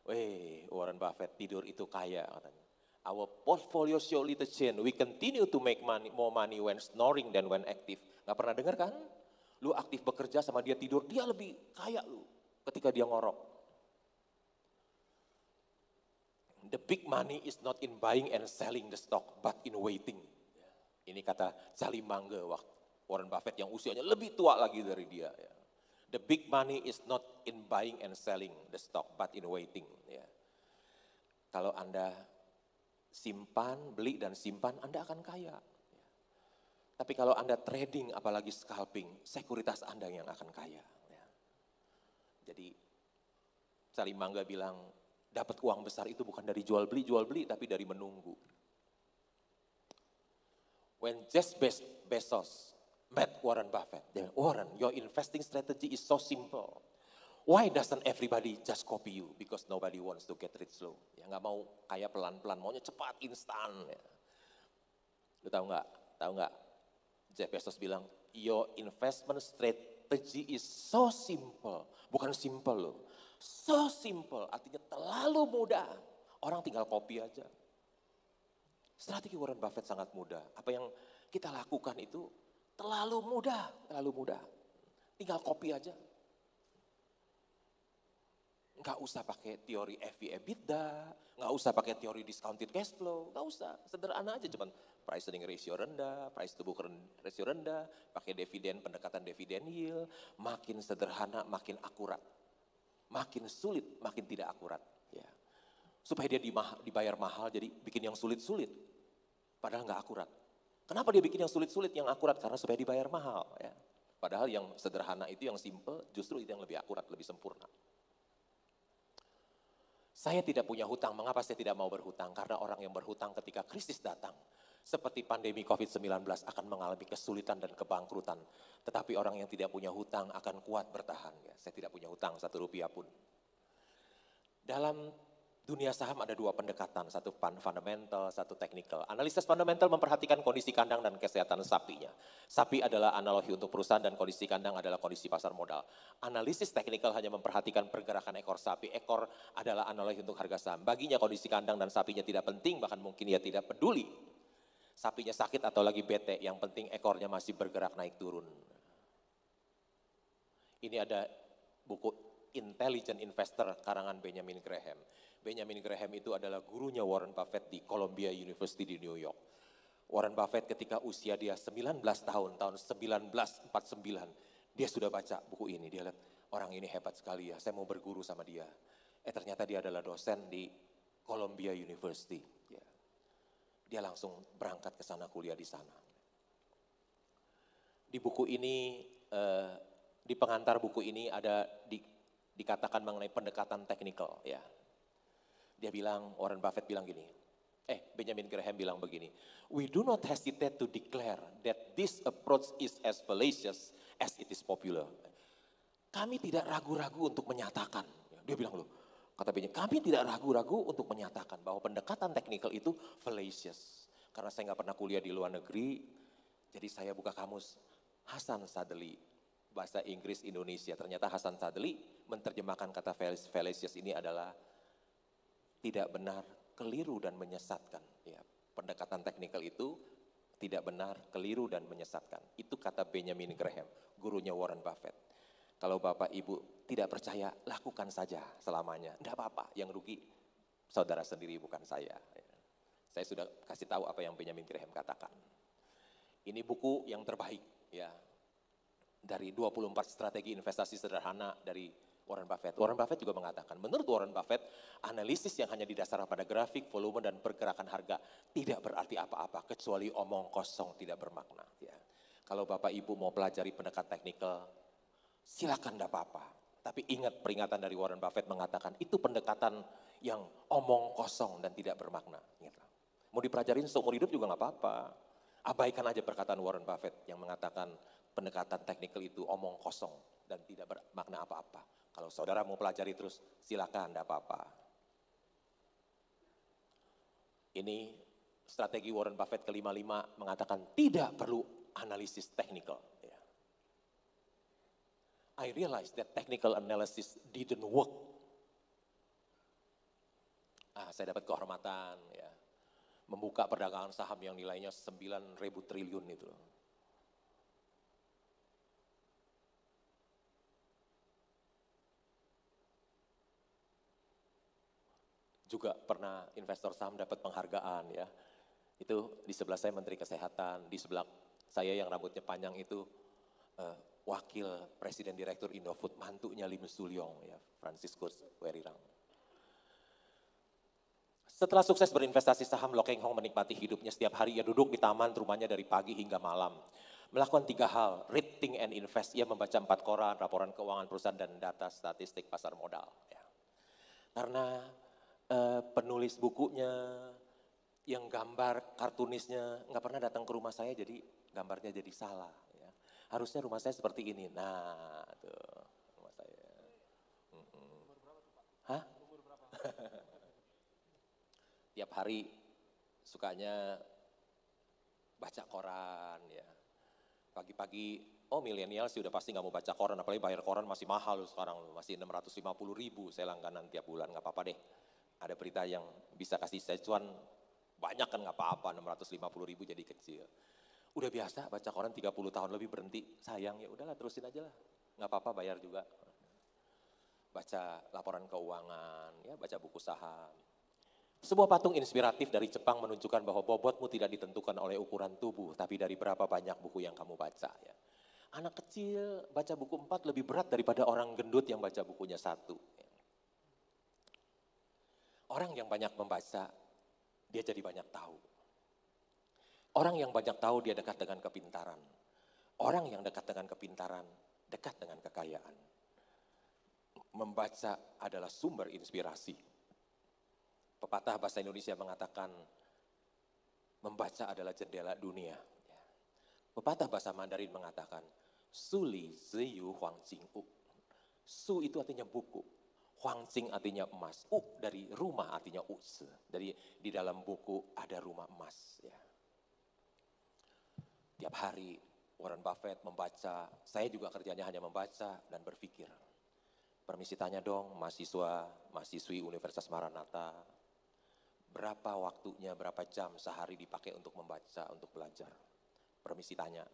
Weh, Warren Buffett tidur itu kaya katanya. Our portfolio show little change. We continue to make more money when snoring than when active. Gak pernah dengar kan? Lu aktif bekerja sama dia tidur, dia lebih kaya lu ketika dia ngorok. The big money is not in buying and selling the stock, but in waiting. Ini kata Charlie Munger, Warren Buffett yang usianya lebih tua lagi dari dia. Ya. The big money is not in buying and selling the stock, but in waiting. Ya. Kalau Anda simpan, beli dan simpan, Anda akan kaya. Ya. Tapi kalau Anda trading, apalagi scalping, sekuritas Anda yang akan kaya. Ya. Jadi, Charlie Munger bilang, dapat uang besar itu bukan dari jual beli, tapi dari menunggu. When Jeff Bezos met Warren Buffett. Warren, your investing strategy is so simple. Why doesn't everybody just copy you? Because nobody wants to get rich slow. Ya nggak mau kaya pelan-pelan, maunya cepat, instan. Ya. Lu tahu nggak? Jeff Bezos bilang, your investment strategy is so simple. Bukan simple loh, so simple. Artinya terlalu mudah. Orang tinggal copy aja. Strategi Warren Buffett sangat mudah. Apa yang kita lakukan itu terlalu mudah. Tinggal copy aja. Nggak usah pakai teori EV EBITDA, nggak usah pakai teori discounted cash flow, nggak usah. Sederhana aja, cuman price earning ratio rendah, price to book ratio rendah, pakai pendekatan dividen yield, makin sederhana, makin akurat. Makin sulit, makin tidak akurat. Ya. Supaya dia dibayar mahal, jadi bikin yang sulit-sulit. Padahal nggak akurat. Kenapa dia bikin yang sulit-sulit, yang akurat? Karena supaya dibayar mahal. Ya. Padahal yang sederhana itu, yang simple, justru itu yang lebih akurat, lebih sempurna. Saya tidak punya hutang, mengapa saya tidak mau berhutang? Karena orang yang berhutang ketika krisis datang, seperti pandemi COVID-19 akan mengalami kesulitan dan kebangkrutan. Tetapi orang yang tidak punya hutang akan kuat bertahan. Ya, saya tidak punya hutang 1 rupiah pun. Dalam dunia saham ada 2 pendekatan, satu fundamental, satu technical. Analisis fundamental memperhatikan kondisi kandang dan kesehatan sapinya. Sapi adalah analogi untuk perusahaan dan kondisi kandang adalah kondisi pasar modal. Analisis technical hanya memperhatikan pergerakan ekor sapi. Ekor adalah analogi untuk harga saham. Baginya kondisi kandang dan sapinya tidak penting, bahkan mungkin ia tidak peduli. Sapinya sakit atau lagi bete, yang penting ekornya masih bergerak naik turun. Ini ada buku Intelligent Investor karangan Benjamin Graham. Benjamin Graham itu adalah gurunya Warren Buffett di Columbia University di New York. Warren Buffett ketika usia dia 19 tahun, tahun 1949, dia sudah baca buku ini. Dia lihat, orang ini hebat sekali ya, saya mau berguru sama dia. Ternyata dia adalah dosen di Columbia University. Dia langsung berangkat ke sana, kuliah di sana. Di buku ini, di pengantar buku ini ada dikatakan mengenai pendekatan teknikal. Ya. Dia bilang, Warren Buffett bilang gini, Benjamin Graham bilang begini, we do not hesitate to declare that this approach is as fallacious as it is popular. Kami tidak ragu-ragu untuk menyatakan, dia bilang loh, kata Benjamin, kami tidak ragu-ragu untuk menyatakan bahwa pendekatan teknikal itu fallacious. Karena saya nggak pernah kuliah di luar negeri, jadi saya buka kamus Hasan Sadli, bahasa Inggris Indonesia. Ternyata Hasan Sadli menerjemahkan kata fallacious ini adalah tidak benar, keliru dan menyesatkan. Ya, pendekatan teknikal itu tidak benar, keliru dan menyesatkan. Itu kata Benjamin Graham, gurunya Warren Buffett. Kalau Bapak Ibu tidak percaya, lakukan saja selamanya. Tidak apa-apa, yang rugi saudara sendiri bukan saya. Saya sudah kasih tahu apa yang Benjamin Graham katakan. Ini buku yang terbaik ya. Dari 24 strategi investasi sederhana dari Warren Buffett. Warren Buffett juga mengatakan, menurut Warren Buffett, analisis yang hanya didasarkan pada grafik, volume, dan pergerakan harga tidak berarti apa-apa, kecuali omong kosong tidak bermakna. Ya. Kalau Bapak Ibu mau pelajari pendekatan teknikal, silakan tidak apa-apa. Tapi ingat peringatan dari Warren Buffett mengatakan, itu pendekatan yang omong kosong dan tidak bermakna. Mau dipelajarin seumur hidup juga nggak apa-apa. Abaikan aja perkataan Warren Buffett yang mengatakan pendekatan teknikal itu omong kosong dan tidak bermakna apa-apa. Kalau saudara mau pelajari terus, silakan, tidak apa-apa. Ini strategi Warren Buffett ke-55 mengatakan tidak perlu analisis teknikal. I realized that technical analysis didn't work. Saya dapat kehormatan, ya, membuka perdagangan saham yang nilainya 9.000 triliun itu. Juga pernah investor saham dapat penghargaan ya. Itu di sebelah saya Menteri Kesehatan, di sebelah saya yang rambutnya panjang itu Wakil Presiden Direktur Indofood, mantunya Lim Sulyong ya, Franciscus Werirang. Setelah sukses berinvestasi saham, Lo Keng Hong menikmati hidupnya. Setiap hari ia duduk di taman rumahnya dari pagi hingga malam. Melakukan 3 hal, read, think, and invest. Ia membaca 4 koran, laporan keuangan perusahaan, dan data statistik pasar modal. Ya. Karena penulis bukunya, yang gambar kartunisnya nggak pernah datang ke rumah saya, jadi gambarnya jadi salah. Ya. Harusnya rumah saya seperti ini. Nah, tuh rumah saya. Hah? Tiap hari sukanya baca koran ya. Pagi-pagi, milenial sih udah pasti nggak mau baca koran, apalagi bayar koran masih mahal sekarang, masih 650.000 saya langganan tiap bulan, nggak apa-apa deh. Ada berita yang bisa kasih saya cuan banyak kan nggak apa-apa, 650.000 jadi kecil. Udah biasa baca koran 30 tahun lebih berhenti, sayang ya udahlah terusin aja lah, nggak apa-apa bayar juga. Baca laporan keuangan, ya baca buku saham. Sebuah patung inspiratif dari Jepang menunjukkan bahwa bobotmu tidak ditentukan oleh ukuran tubuh, tapi dari berapa banyak buku yang kamu baca. Ya. Anak kecil baca buku 4 lebih berat daripada orang gendut yang baca bukunya 1. Ya. Orang yang banyak membaca, dia jadi banyak tahu. Orang yang banyak tahu dia dekat dengan kepintaran. Orang yang dekat dengan kepintaran, dekat dengan kekayaan. Membaca adalah sumber inspirasi. Pepatah bahasa Indonesia mengatakan, membaca adalah jendela dunia. Pepatah bahasa Mandarin mengatakan, Su li ziyu huang jing u. Su itu artinya buku, huang jing artinya emas, u dari rumah artinya use. Dari di dalam buku ada rumah emas. Ya. Tiap hari Warren Buffett membaca, saya juga kerjanya hanya membaca dan berpikir. Permisi tanya dong, mahasiswi Universitas Maranatha, berapa waktunya, berapa jam sehari dipakai untuk membaca, untuk belajar? Permisi tanya.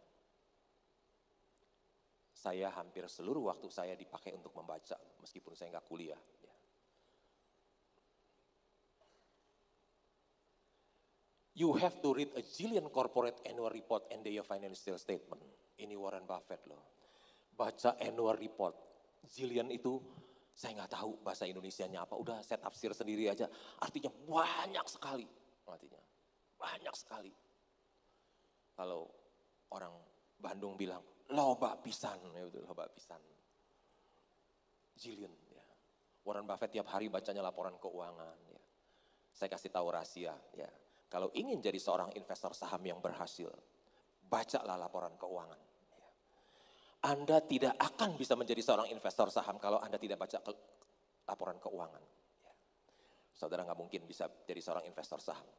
Saya hampir seluruh waktu saya dipakai untuk membaca, meskipun saya nggak kuliah. Ya. You have to read a zillion corporate annual report and their financial statement. Ini Warren Buffett loh. Baca annual report, zillion itu saya nggak tahu bahasa Indonesianya apa. Udah saya tafsir sendiri aja. Artinya banyak sekali. Artinya banyak sekali. Kalau orang Bandung bilang loba pisan, ya betul, loba pisan. Zillion. Ya. Warren Buffett tiap hari bacanya laporan keuangan. Ya. Saya kasih tahu rahasia. Ya. Kalau ingin jadi seorang investor saham yang berhasil, bacalah laporan keuangan. Anda tidak akan bisa menjadi seorang investor saham kalau Anda tidak baca laporan keuangan. Saudara nggak mungkin bisa jadi seorang investor saham,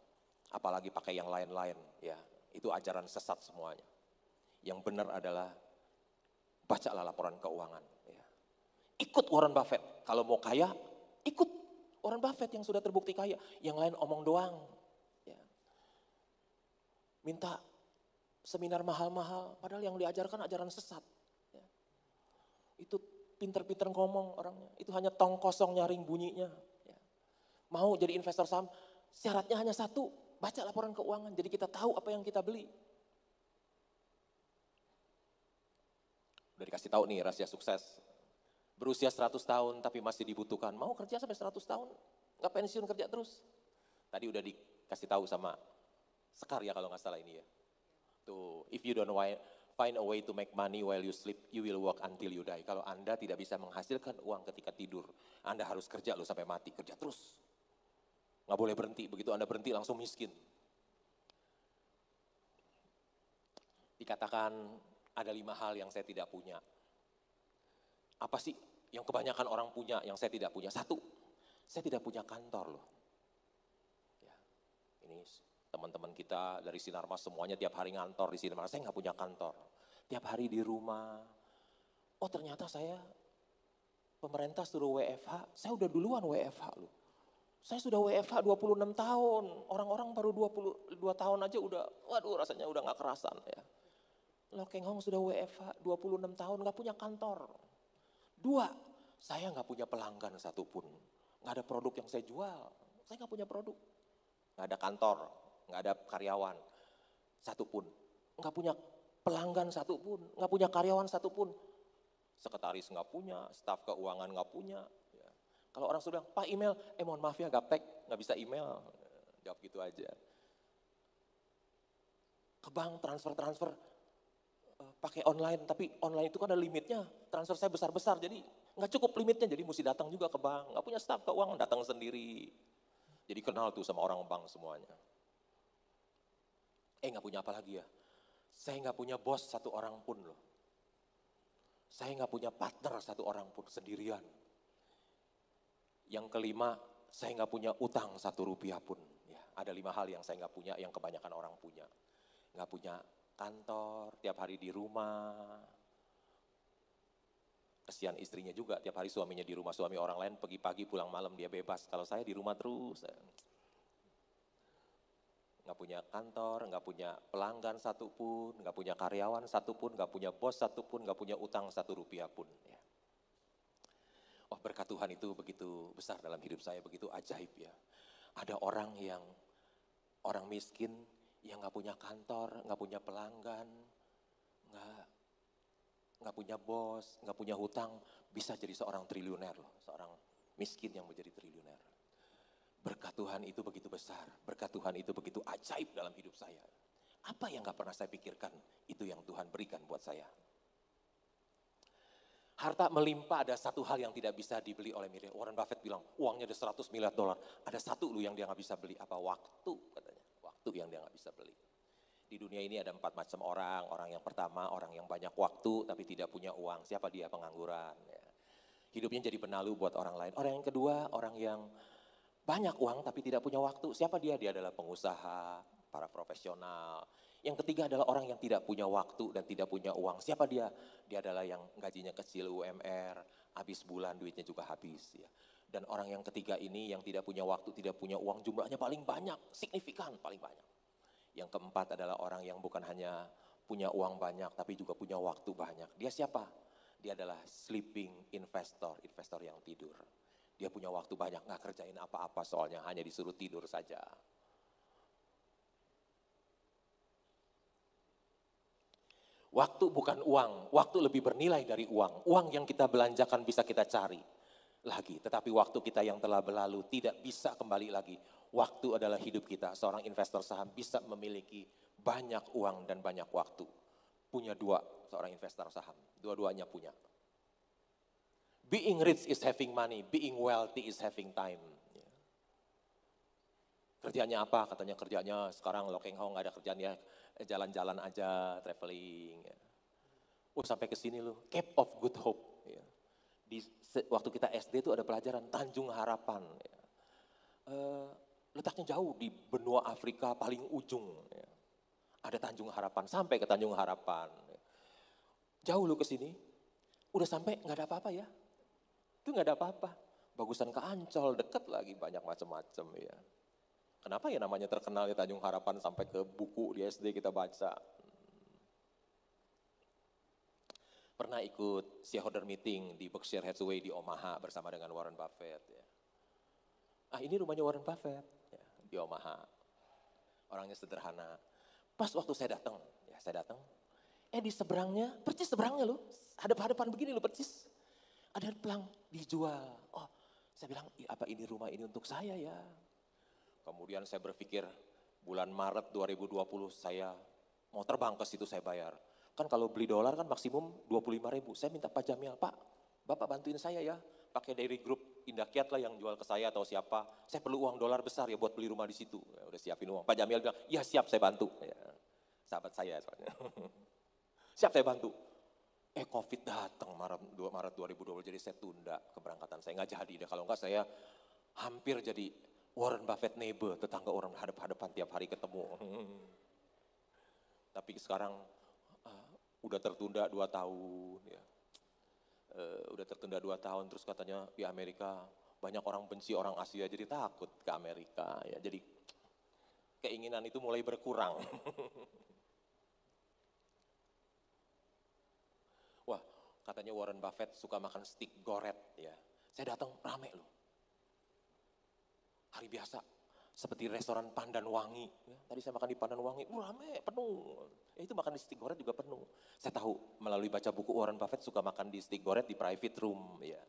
apalagi pakai yang lain-lain. Ya, itu ajaran sesat semuanya. Yang benar adalah bacalah laporan keuangan. Ya. Ikut Warren Buffett, kalau mau kaya, ikut Warren Buffett yang sudah terbukti kaya. Yang lain omong doang. Minta seminar mahal-mahal, padahal yang diajarkan ajaran sesat. Ya. Itu pinter-pinter ngomong orangnya, itu hanya tong kosong nyaring bunyinya. Ya. Mau jadi investor saham, syaratnya hanya satu, baca laporan keuangan, jadi kita tahu apa yang kita beli. Udah dikasih tahu nih rahasia sukses. Berusia 100 tahun tapi masih dibutuhkan, mau kerja sampai 100 tahun, nggak pensiun kerja terus. Tadi udah dikasih tahu sama Sekar ya kalau nggak salah ini ya. Tuh, if you don't find a way to make money while you sleep, you will work until you die. Kalau Anda tidak bisa menghasilkan uang ketika tidur, Anda harus kerja loh sampai mati, kerja terus. Nggak boleh berhenti, begitu Anda berhenti langsung miskin. Dikatakan ada 5 hal yang saya tidak punya. Apa sih yang kebanyakan orang punya yang saya tidak punya? 1, saya tidak punya kantor loh. Ya, ini teman-teman kita dari Sinarmas semuanya tiap hari ngantor di Sinarmas, saya nggak punya kantor. Tiap hari di rumah. Oh ternyata saya, pemerintah suruh WFH, saya udah duluan WFH loh. Saya sudah WFH 26 tahun, orang-orang baru 22 tahun aja udah, waduh rasanya udah nggak kerasan ya. Loh Keng Hong sudah WFH 26 tahun nggak punya kantor. 2, saya nggak punya pelanggan satupun. Nggak ada produk yang saya jual, saya nggak punya produk. Nggak ada kantor, nggak ada karyawan satupun, nggak punya pelanggan satupun, nggak punya karyawan satupun, sekretaris nggak punya, staf keuangan nggak punya. Ya. Kalau orang sudah Pak email, mohon maaf ya gaptek, nggak bisa email, jawab gitu aja. Ke bank transfer pakai online, tapi online itu kan ada limitnya, transfer saya besar-besar, jadi nggak cukup limitnya, jadi mesti datang juga ke bank, nggak punya staf keuangan, datang sendiri. Jadi kenal tuh sama orang bank semuanya. Nggak punya apa lagi ya? Saya nggak punya bos satu orang pun loh. Saya nggak punya partner satu orang pun, sendirian. Yang kelima, saya nggak punya utang 1 rupiah pun. Ya, ada 5 hal yang saya nggak punya, yang kebanyakan orang punya. Nggak punya kantor, tiap hari di rumah. Kesian istrinya juga, tiap hari suaminya di rumah, suami orang lain pergi pagi pulang malam dia bebas. Kalau saya di rumah terus. Nggak punya kantor, nggak punya pelanggan satupun, nggak punya karyawan satupun, nggak punya bos satupun, nggak punya utang 1 rupiah pun. Ya. Oh berkat Tuhan itu begitu besar dalam hidup saya, begitu ajaib ya. Ada orang miskin yang nggak punya kantor, nggak punya pelanggan, nggak punya bos, nggak punya hutang, bisa jadi seorang triliuner loh, seorang miskin yang menjadi triliuner. Berkat Tuhan itu begitu besar, berkat Tuhan itu begitu ajaib dalam hidup saya. Apa yang gak pernah saya pikirkan, itu yang Tuhan berikan buat saya. Harta melimpah, ada satu hal yang tidak bisa dibeli oleh miliar. Warren Buffett bilang, uangnya ada 100 miliar dolar. Ada satu yang dia gak bisa beli, apa? Waktu katanya. Waktu yang dia gak bisa beli. Di dunia ini ada 4 macam orang. Orang yang pertama, orang yang banyak waktu tapi tidak punya uang. Siapa dia? Pengangguran. Ya. Hidupnya jadi penalu buat orang lain. Orang yang kedua, orang yang banyak uang tapi tidak punya waktu. Siapa dia? Dia adalah pengusaha, para profesional. Yang ketiga adalah orang yang tidak punya waktu dan tidak punya uang. Siapa dia? Dia adalah yang gajinya kecil, UMR, habis bulan duitnya juga habis. Ya. Dan orang yang ketiga ini yang tidak punya waktu, tidak punya uang, jumlahnya paling banyak, signifikan paling banyak. Yang keempat adalah orang yang bukan hanya punya uang banyak, tapi juga punya waktu banyak. Dia siapa? Dia adalah sleeping investor, investor yang tidur. Dia punya waktu banyak, gak kerjain apa-apa soalnya, hanya disuruh tidur saja. Waktu bukan uang, waktu lebih bernilai dari uang. Uang yang kita belanjakan bisa kita cari lagi, tetapi waktu kita yang telah berlalu tidak bisa kembali lagi. Waktu adalah hidup kita. Seorang investor saham bisa memiliki banyak uang dan banyak waktu. Punya dua, seorang investor saham. Dua-duanya punya. Being rich is having money, being wealthy is having time. Kerjanya apa? Katanya kerjanya sekarang Lokeng Hong gak ada kerjaan ya, jalan-jalan aja, traveling. Ya. Oh sampai ke sini loh, Cape of Good Hope. Ya. Waktu kita SD itu ada pelajaran Tanjung Harapan. Ya. Letaknya jauh di benua Afrika paling ujung. Ya. Ada Tanjung Harapan, sampai ke Tanjung Harapan. Ya. Jauh loh ke sini, udah sampai gak ada apa-apa ya. Itu gak ada apa-apa, bagusan ke Ancol, deket lagi banyak macam-macam ya. Kenapa ya namanya terkenal di Tanjung Harapan sampai ke buku di SD kita baca. Pernah ikut shareholder meeting di Berkshire Hathaway di Omaha bersama dengan Warren Buffett. Ya. Ini rumahnya Warren Buffett ya, di Omaha. Orangnya sederhana. Pas waktu saya datang, di seberangnya, percis seberangnya loh, hadap-hadapan begini loh percis. Ada pelang dijual. Oh, saya bilang, apa ini rumah ini untuk saya ya? Kemudian saya berpikir bulan Maret 2020 saya mau terbang ke situ saya bayar. Kan kalau beli dolar kan maksimum 25.000. Saya minta Pak Jamil, Pak, Bapak bantuin saya ya. Pakai dari grup Indakiat lah yang jual ke saya atau siapa. Saya perlu uang dolar besar ya buat beli rumah di situ. Ya, udah siapin uang. Pak Jamil bilang, ya siap saya bantu. Ya, sahabat saya soalnya. Siap saya bantu. Covid datang Maret 2020 jadi saya tunda keberangkatan. Saya nggak jadi deh. Kalau nggak saya hampir jadi Warren Buffett neighbor, tetangga orang hadap-hadapan tiap hari ketemu. Tapi sekarang udah tertunda 2 tahun. Ya. Udah tertunda 2 tahun, terus katanya di Amerika banyak orang benci orang Asia, jadi takut ke Amerika. Ya. Jadi keinginan itu mulai berkurang. Wah, katanya Warren Buffett suka makan steak goret. Ya. Saya datang rame loh. Hari biasa, seperti restoran Pandan Wangi. Ya, tadi saya makan di Pandan Wangi, rame, penuh. Itu makan di steak goret juga penuh. Saya tahu melalui baca buku Warren Buffett suka makan di steak goret di private room. Ya.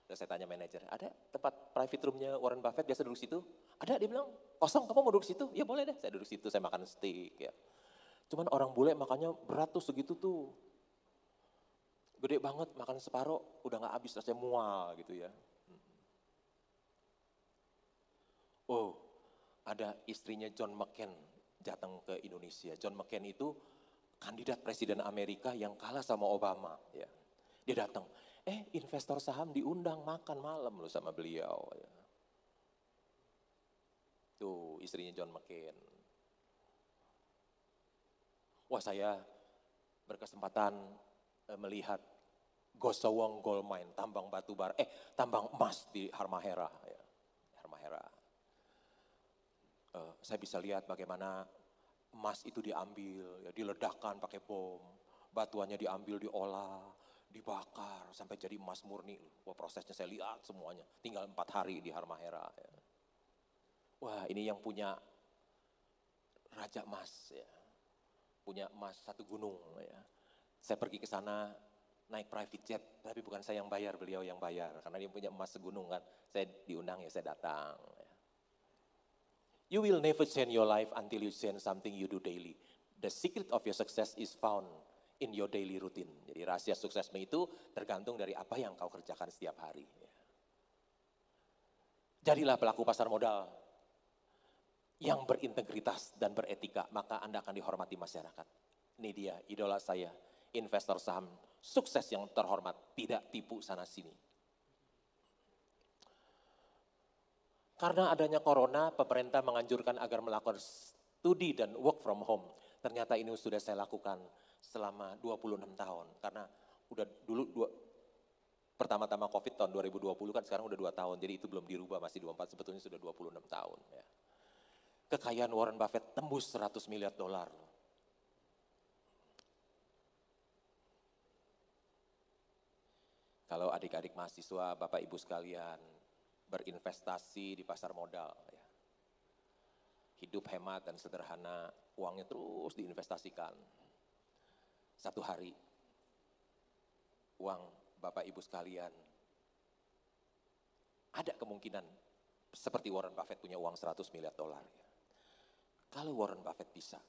Terus saya tanya manajer, ada tempat private roomnya Warren Buffett biasa duduk situ? Ada, dia bilang, kosong kamu mau duduk situ? Ya boleh deh, saya duduk situ, saya makan steak. Ya. Cuman orang bule makannya berat tuh segitu tuh. Gede banget, makan separuh, udah gak habis, rasanya mual gitu ya. Oh, ada istrinya John McCain datang ke Indonesia. John McCain itu kandidat presiden Amerika yang kalah sama Obama. Ya. Dia datang, investor saham diundang makan malam loh sama beliau. Ya. Tuh istrinya John McCain. Wah saya berkesempatan melihat Gosowong Gold Mine, tambang batu bara, tambang emas di Halmahera. Ya. Halmahera. Saya bisa lihat bagaimana emas itu diambil, ya, diledakkan pakai bom, batuannya diambil, diolah, dibakar sampai jadi emas murni. Wah prosesnya saya lihat semuanya, tinggal 4 hari di Halmahera. Ya. Wah ini yang punya Raja Emas, ya. Punya emas 1 gunung. Ya. Saya pergi ke sana naik private jet, tapi bukan saya yang bayar, beliau yang bayar, karena dia punya emas segunung kan. Saya diundang ya saya datang. Ya. You will never change your life until you change something you do daily. The secret of your success is found in your daily routine. Jadi rahasia suksesmu itu tergantung dari apa yang kau kerjakan setiap hari. Jadilah pelaku pasar modal yang berintegritas dan beretika, maka Anda akan dihormati masyarakat. Ini dia idola saya, investor saham sukses yang terhormat, tidak tipu sana sini. Karena adanya corona, pemerintah menganjurkan agar melakukan studi dan work from home. Ternyata ini sudah saya lakukan selama 26 tahun. Karena udah dulu pertama-tama COVID tahun 2020 kan sekarang udah 2 tahun. Jadi itu belum dirubah, masih 24, sebetulnya sudah 26 tahun. Ya. Kekayaan Warren Buffett tembus 100 miliar dolar. Kalau adik-adik mahasiswa, Bapak Ibu sekalian, berinvestasi di pasar modal, ya. Hidup hemat dan sederhana, uangnya terus diinvestasikan. Satu hari, uang Bapak Ibu sekalian, ada kemungkinan seperti Warren Buffett punya uang 100 miliar dolar. Ya. Kalau Warren Buffett bisa,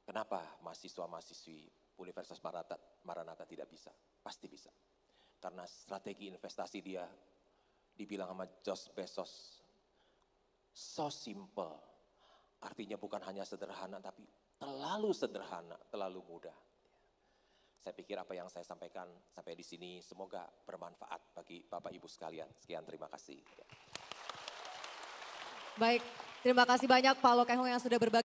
kenapa mahasiswa-mahasiswi Universitas Maranatha tidak bisa? Pasti bisa. Karena strategi investasi dia dibilang sama Jeff Bezos, so simple. Artinya bukan hanya sederhana, tapi terlalu sederhana, terlalu mudah. Saya pikir apa yang saya sampaikan sampai di sini semoga bermanfaat bagi Bapak Ibu sekalian. Sekian, terima kasih. Baik, terima kasih banyak Pak Lokehong yang sudah berbagi.